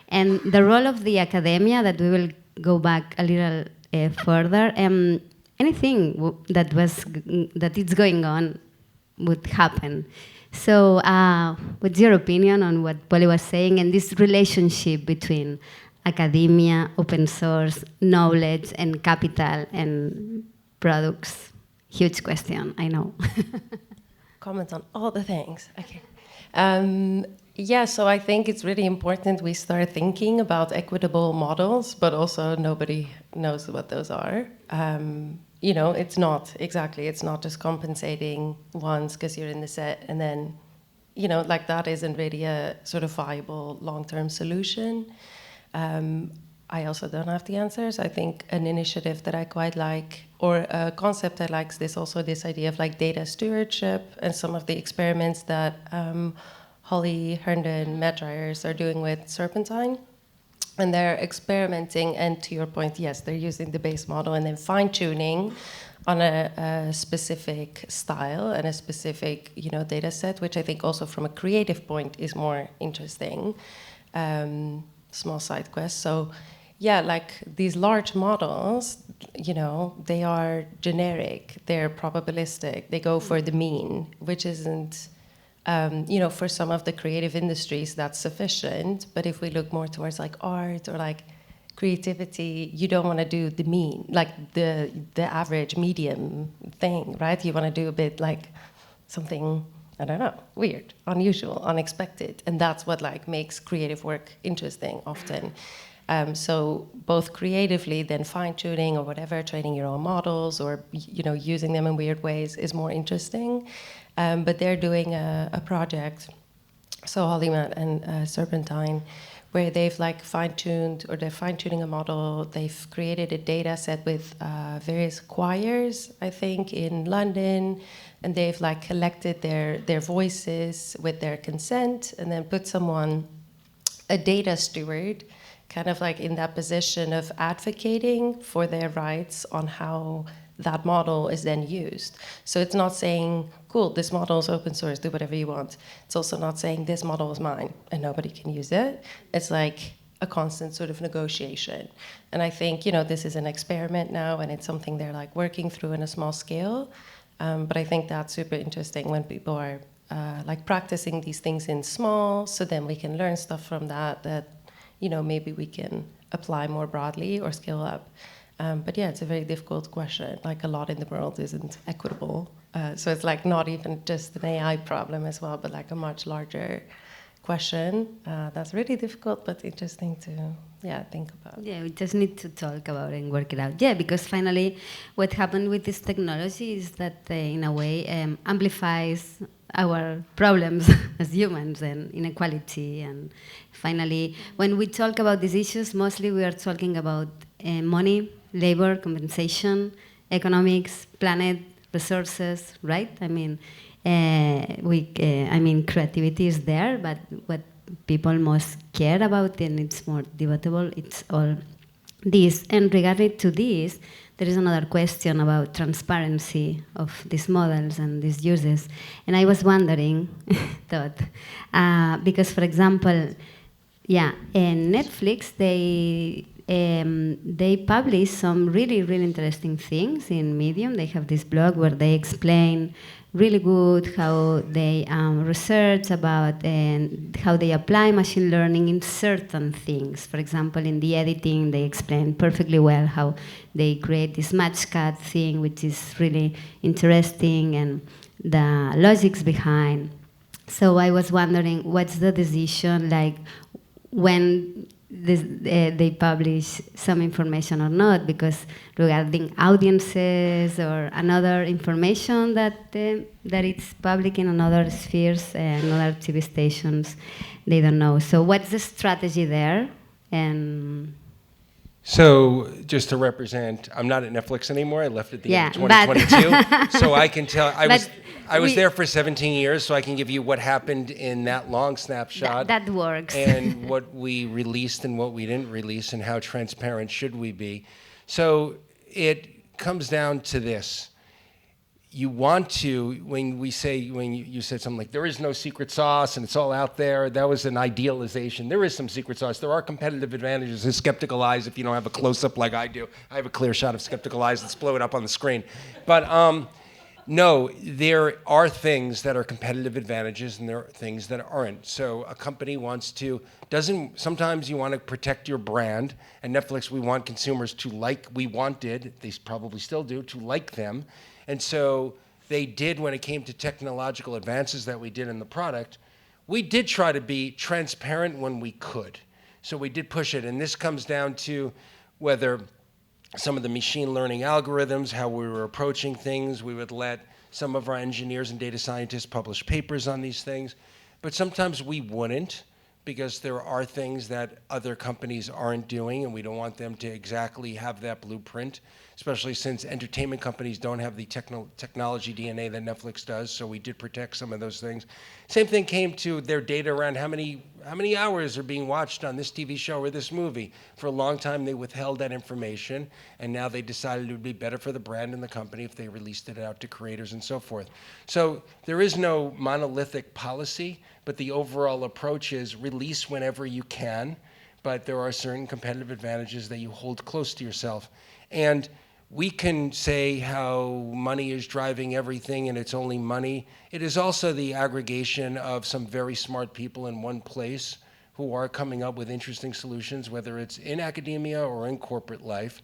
and the role of the academia, that we will go back a little further, anything that is going on would happen. So, what's your opinion on what Polly was saying and this relationship between academia, open source, knowledge, and capital and products? Huge question, I know. Comment on all the things. Okay. Yeah, so I think it's really important we start thinking about equitable models, but also nobody knows what those are. You know, it's not just compensating once because you're in the set and then, you know, like that isn't really a sort of viable long-term solution. I also don't have the answers. I think an initiative that I quite like, or a concept I like, is this idea of like data stewardship and some of the experiments that Holly Herndon Medryers are doing with Serpentine. And they're experimenting, and to your point, yes, they're using the base model and then fine-tuning on a specific style and a specific, you know, data set, which I think also from a creative point is more interesting. Small side quest. So yeah, like these large models, you know, they are generic, they're probabilistic, they go for the mean, which isn't, you know, for some of the creative industries that's sufficient. But if we look more towards like art or like creativity, you don't want to do the mean, like the average medium thing, right? You want to do a bit like something, I don't know, weird, unusual, unexpected. And that's what like makes creative work interesting often. So both creatively, then fine-tuning or whatever, training your own models or, you know, using them in weird ways is more interesting. But they're doing a project, so Holly and Serpentine, where they've like fine-tuned, or they're fine-tuning a model. They've created a data set with various choirs, I think, in London, and they've like collected their voices with their consent, and then put someone, a data steward, kind of like in that position of advocating for their rights on how that model is then used. So it's not saying, cool, this model is open source, do whatever you want. It's also not saying this model is mine and nobody can use it. It's like a constant sort of negotiation. And I think, you know, this is an experiment now and it's something they're like working through in a small scale. But I think that's super interesting when people are like practicing these things in small, so then we can learn stuff from that, you know, maybe we can apply more broadly or scale up. But yeah, it's a very difficult question. Like a lot in the world isn't equitable. So it's like not even just an AI problem as well, but like a much larger question. That's really difficult, but interesting to think about. Yeah, we just need to talk about it and work it out. Yeah, because finally what happened with this technology is that in a way amplifies our problems as humans and inequality. And finally, when we talk about these issues, mostly we are talking about money, labor, compensation, economics, planet, resources, right? I mean, creativity is there, but what people most care about, and it's more debatable, it's all this. And regarding to this, there is another question about transparency of these models and these uses. And I was wondering, Todd, because for example, in Netflix, they publish some really, really interesting things in Medium. They have this blog where they explain really good how they research about and how they apply machine learning in certain things. For example, in the editing, they explain perfectly well how they create this match cut thing, which is really interesting, and the logics behind. So I was wondering, what's the decision, like when they publish some information or not, because regarding audiences or another information that it's public in another spheres and other TV stations, they don't know. So what's the strategy there? And so just to represent, I'm not at Netflix anymore. I left at the end of 2022. So I can tell, I was there for 17 years, so I can give you what happened in that long snapshot. That works. And what we released and what we didn't release, and how transparent should we be. So it comes down to this. You want to, when you said something like, there is no secret sauce and it's all out there, that was an idealization. There is some secret sauce. There are competitive advantages in skeptical eyes if you don't have a close-up like I do. I have a clear shot of skeptical eyes. Let's blow it up on the screen. But no, there are things that are competitive advantages and there are things that aren't. So a company sometimes you want to protect your brand. At Netflix, we want consumers to they probably still do, to like them. And so they did, when it came to technological advances that we did in the product, we did try to be transparent when we could. So we did push it. And this comes down to whether some of the machine learning algorithms, how we were approaching things. We would let some of our engineers and data scientists publish papers on these things. But sometimes we wouldn't, because there are things that other companies aren't doing, and we don't want them to exactly have that blueprint, especially since entertainment companies don't have the technology DNA that Netflix does, so we did protect some of those things. Same thing came to their data around how many hours are being watched on this TV show or this movie. For a long time, they withheld that information, and now they decided it would be better for the brand and the company if they released it out to creators and so forth. So there is no monolithic policy, but the overall approach is release whenever you can, but there are certain competitive advantages that you hold close to yourself. And we can say how money is driving everything and it's only money. It is also the aggregation of some very smart people in one place who are coming up with interesting solutions, whether it's in academia or in corporate life.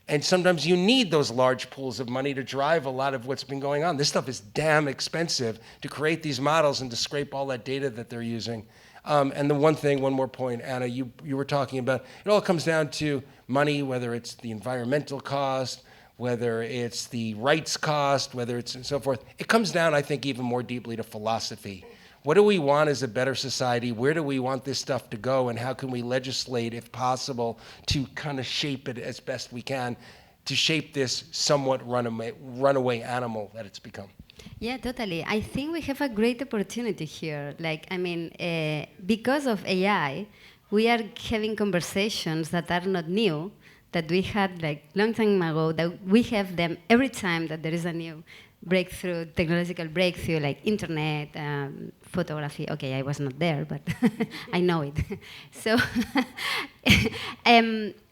And sometimes you need those large pools of money to drive a lot of what's been going on. This stuff is damn expensive to create these models and to scrape all that data that they're using. And the one more point, Anna, you were talking about, it all comes down to money, whether it's the environmental cost, whether it's the rights cost, whether it's and so forth. It comes down, I think, even more deeply to philosophy. What do we want as a better society? Where do we want this stuff to go? And how can we legislate, if possible, to kind of shape it as best we can, to shape this somewhat runaway animal that it's become? Yeah, totally. I think we have a great opportunity here. Because of AI, we are having conversations that are not new, that we had like long time ago, that we have them every time that there is a new breakthrough, technological breakthrough, like internet, photography. Okay, I was not there, but I know it. So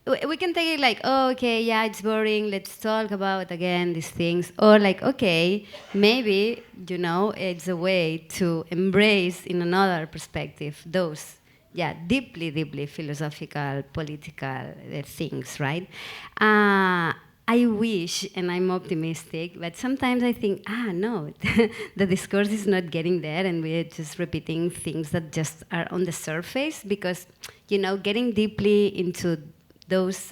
we can take it like, oh, okay, yeah, it's boring. Let's talk about again these things. Or like, okay, maybe, you know, it's a way to embrace in another perspective those, yeah, deeply, deeply philosophical, political things, right? I wish, and I'm optimistic, but sometimes I think, no, the discourse is not getting there, and we're just repeating things that just are on the surface, because, you know, getting deeply into those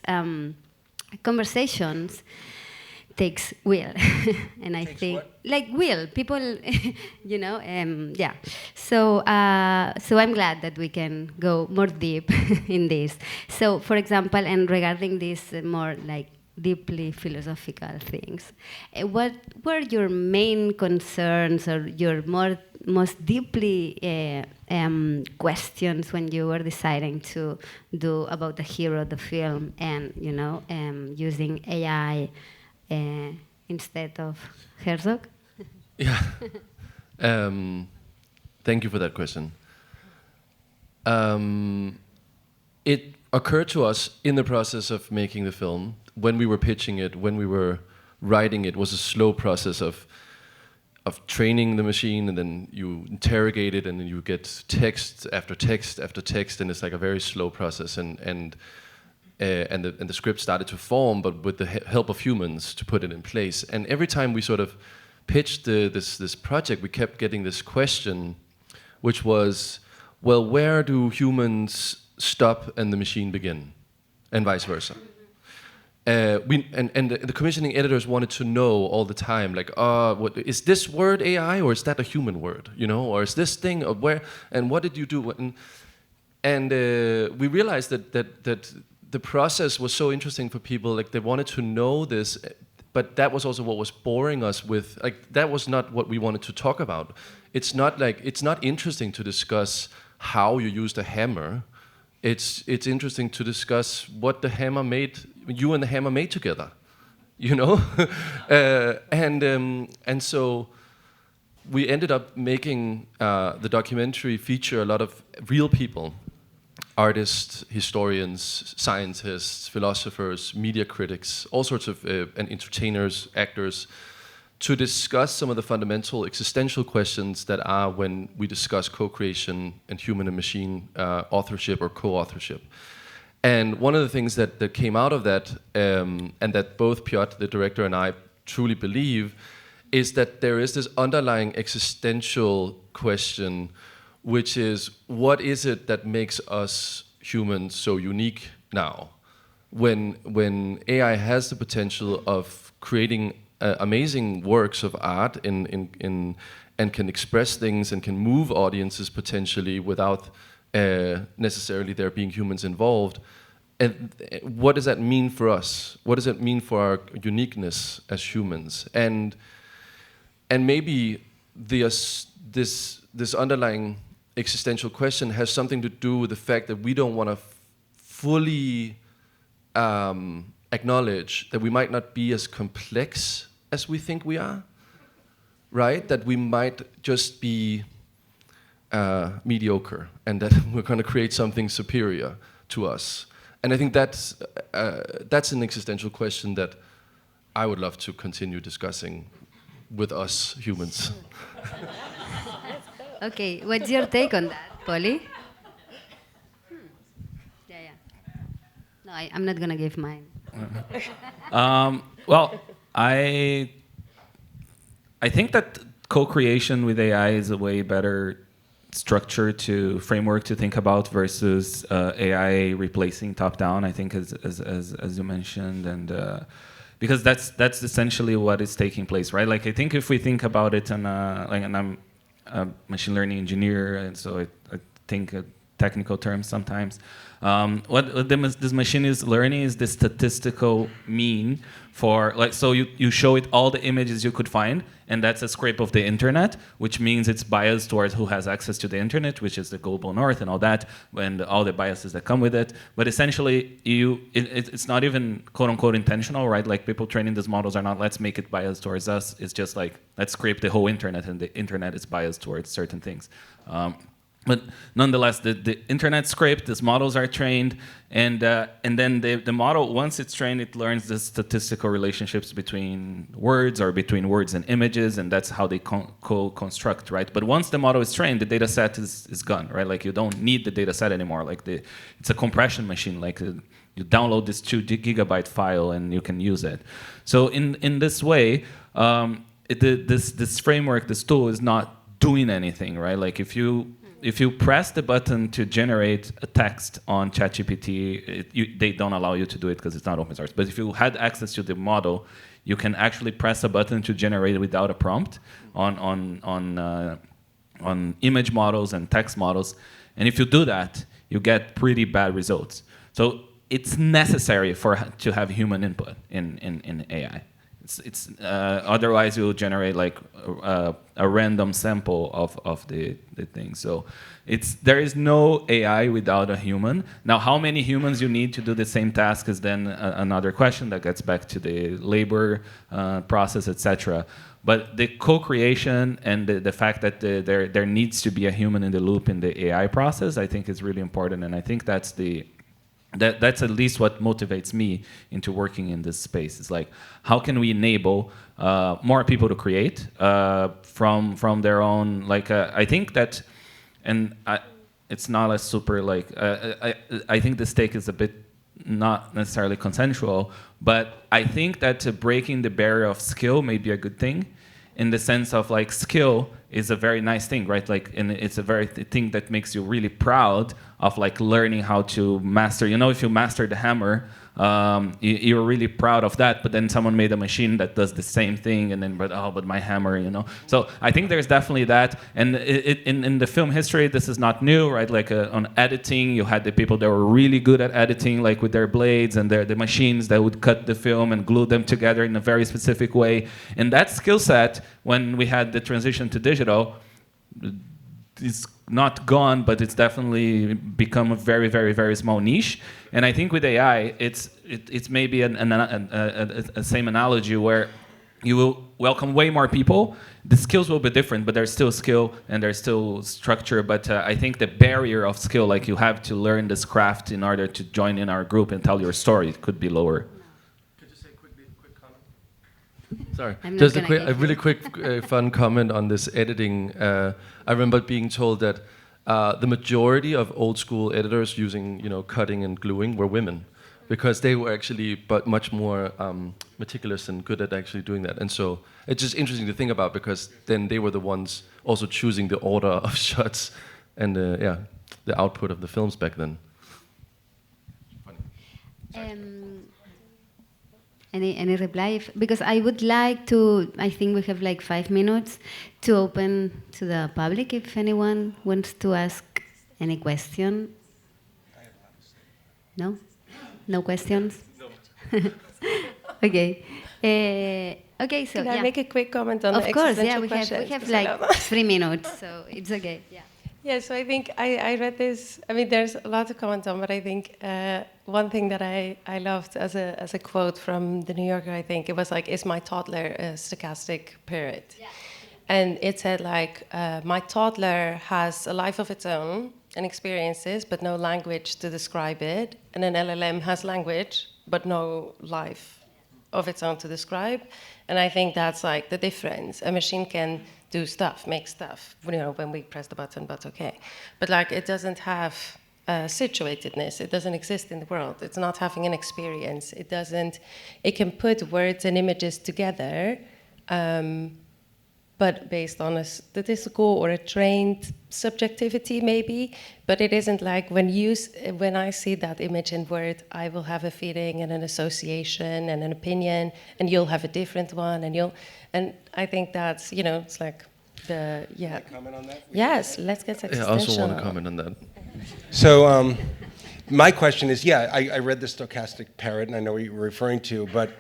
conversations takes will. And I think, what? Like will, people, you know, yeah. So, so I'm glad that we can go more deep in this. So, for example, and regarding this more like deeply philosophical things, what were your main concerns or your most deeply questions when you were deciding to do about the hero of the film and, you know, using AI instead of Herzog? Yeah. Thank you for that question. It occurred to us in the process of making the film, when we were pitching it, when we were writing it, was a slow process of training the machine, and then you interrogate it, and then you get text after text after text, and it's like a very slow process. And the script started to form, but with the help of humans to put it in place. And every time we sort of pitched this project, we kept getting this question, which was, well, where do humans stop and the machine begin, and vice versa? The commissioning editors wanted to know all the time, like, what is this word AI, or is that a human word, you know, or is this thing, or where, and what did you do? And we realized that the process was so interesting for people, like they wanted to know this, but that was also what was boring us with, like, that was not what we wanted to talk about. It's not interesting to discuss how you used a hammer. It's interesting to discuss what the hammer made, you and the hammer made together, you know? And so we ended up making the documentary feature a lot of real people, artists, historians, scientists, philosophers, media critics, all sorts of and entertainers, actors, to discuss some of the fundamental existential questions that are when we discuss co-creation and human and machine authorship or co-authorship. And one of the things that came out of that, and that both Piet, the director, and I truly believe, is that there is this underlying existential question, which is, what is it that makes us humans so unique now? When AI has the potential of creating amazing works of art and can express things and can move audiences potentially without necessarily there being humans involved. And what does that mean for us? What does it mean for our uniqueness as humans? And maybe this underlying existential question has something to do with the fact that we don't want to fully acknowledge that we might not be as complex as we think we are, right? That we might just be mediocre, and that we're going to create something superior to us. And I think that's an existential question that I would love to continue discussing with us humans. Okay, what's your take on that, Polly? Yeah. No, I'm not gonna give mine. Well, I think that co-creation with AI is a way better structure to framework to think about versus AI replacing top-down. I think as you mentioned, and because that's essentially what is taking place, right? Like I think if we think about it, and I'm a machine learning engineer, and so I think technical terms sometimes. What this machine is learning is the statistical mean for, like, so you show it all the images you could find, and that's a scrape of the internet, which means it's biased towards who has access to the internet, which is the global north and all that, and all the biases that come with it. But essentially, it's not even quote-unquote intentional, right? Like, people training these models are not, let's make it biased towards us. It's just like, let's scrape the whole internet, and the internet is biased towards certain things. But nonetheless, the internet scraped, these models are trained, and then the model, once it's trained, it learns the statistical relationships between words or between words and images, and that's how they co-construct, right? But once the model is trained, the data set is gone, right? Like, you don't need the data set anymore. Like, it's a compression machine. Like, you download this 2 gigabyte file and you can use it. So in this way, this framework, this tool is not doing anything, right? Like, if you press the button to generate a text on ChatGPT, they don't allow you to do it because it's not open source. But if you had access to the model, you can actually press a button to generate it without a prompt on image models and text models. And if you do that, you get pretty bad results. So it's necessary to have human input in AI. Otherwise, you'll generate like a random sample of the thing. So there is no AI without a human. Now, how many humans you need to do the same task is then another question that gets back to the labor process, etc. But the co-creation and the fact that there needs to be a human in the loop in the AI process, I think is really important, and I think that's at least what motivates me into working in this space. It's like, how can we enable more people to create from their own, like, I think that, and it's not a super, like, I think the stake is a bit not necessarily consensual, but I think that breaking the barrier of skill may be a good thing, in the sense of, like, skill is a very nice thing, right? Like, and it's a very thing that makes you really proud of, like, learning how to master. You know, if you master the hammer, you're really proud of that. But then someone made a machine that does the same thing, and then, but my hammer, you know. So I think there's definitely that. And in the film history, this is not new, right? Like, on editing, you had the people that were really good at editing, like with their blades and the machines that would cut the film and glue them together in a very specific way. And that skill set, when we had the transition to digital, is not gone, but it's definitely become a very, very, very small niche. And I think with AI, it's maybe a same analogy where you will welcome way more people. The skills will be different, but there's still skill and there's still structure. But I think the barrier of skill, like, you have to learn this craft in order to join in our group and tell your story, could be lower. Could you say quick comment? Sorry, just a really quick, fun comment on this editing. I remember being told that the majority of old school editors using, cutting and gluing were women, because they were actually much more meticulous and good at actually doing that. And so it's just interesting to think about, because then they were the ones also choosing the order of shots and the output of the films back then. Any reply? Because I would like to, I think we have like 5 minutes to open to the public if anyone wants to ask any question. No? No questions? No. Okay. Okay, so Can I make a quick comment on of the course, existential we have questions? like 3 minutes, so it's okay. Yeah. Yeah, so I think I read this. I mean, there's a lot to comment on, but I think one thing that I loved as a quote from the New Yorker, I think it was like, "Is my toddler a stochastic parrot?" Yeah. And it said like, "My toddler has a life of its own and experiences, but no language to describe it. And an LLM has language, but no life of its own to describe." And I think that's like the difference. A machine can do stuff, make stuff, when we press the button, but okay. But like, it doesn't have situatedness. It doesn't exist in the world. It's not having an experience. It can put words and images together, but based on a statistical or a trained subjectivity maybe, but it isn't like when I see that image and word, I will have a feeling and an association and an opinion, and you'll have a different one, and I think that's, it's like Can I comment on that? Yes, let's get existential. I also want to comment on that. So my question is, I read the Stochastic Parrot, and I know what you were referring to, but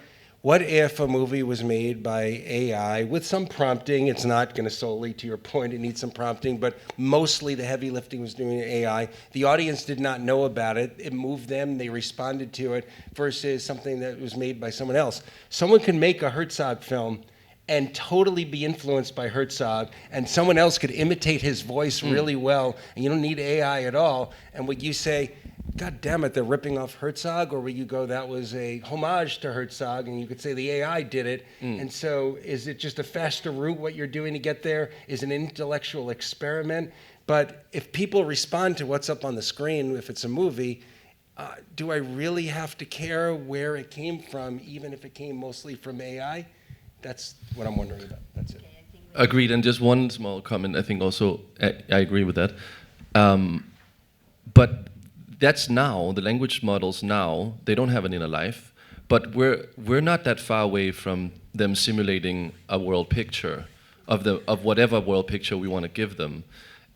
what if a movie was made by AI with some prompting? It's not going to solely, to your point, it needs some prompting, but mostly the heavy lifting was doing AI. The audience did not know about it. It moved them. They responded to it versus something that was made by someone else. Someone can make a Herzog film and totally be influenced by Herzog, and someone else could imitate his voice really well, and you don't need AI at all. And would you say, God damn it, they're ripping off Herzog? Or would you go, that was a homage to Herzog, and you could say the AI did it? And so is it just a faster route, what you're doing to get there? Is an intellectual experiment? But if people respond to what's up on the screen, if it's a movie, do I really have to care where it came from, even if it came mostly from AI? That's what I'm wondering about. That's it. Agreed. And just one small comment. I think also I agree with that. But that's now, the language models now, they don't have an inner life, but we're not that far away from them simulating a world picture of whatever world picture we want to give them.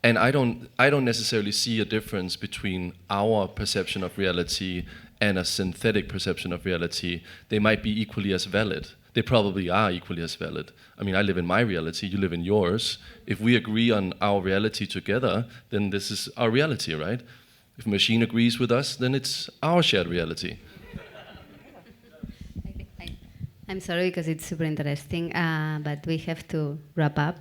And I don't necessarily see a difference between our perception of reality and a synthetic perception of reality. They might be equally as valid. They probably are equally as valid. I mean, I live in my reality, you live in yours. If we agree on our reality together, then this is our reality, right? If a machine agrees with us, then it's our shared reality. I'm sorry because it's super interesting, but we have to wrap up.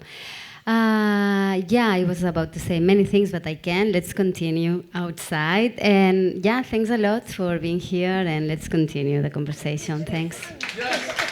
I was about to say many things, but I can't. Let's continue outside. And thanks a lot for being here, and let's continue the conversation. Thanks. Yes.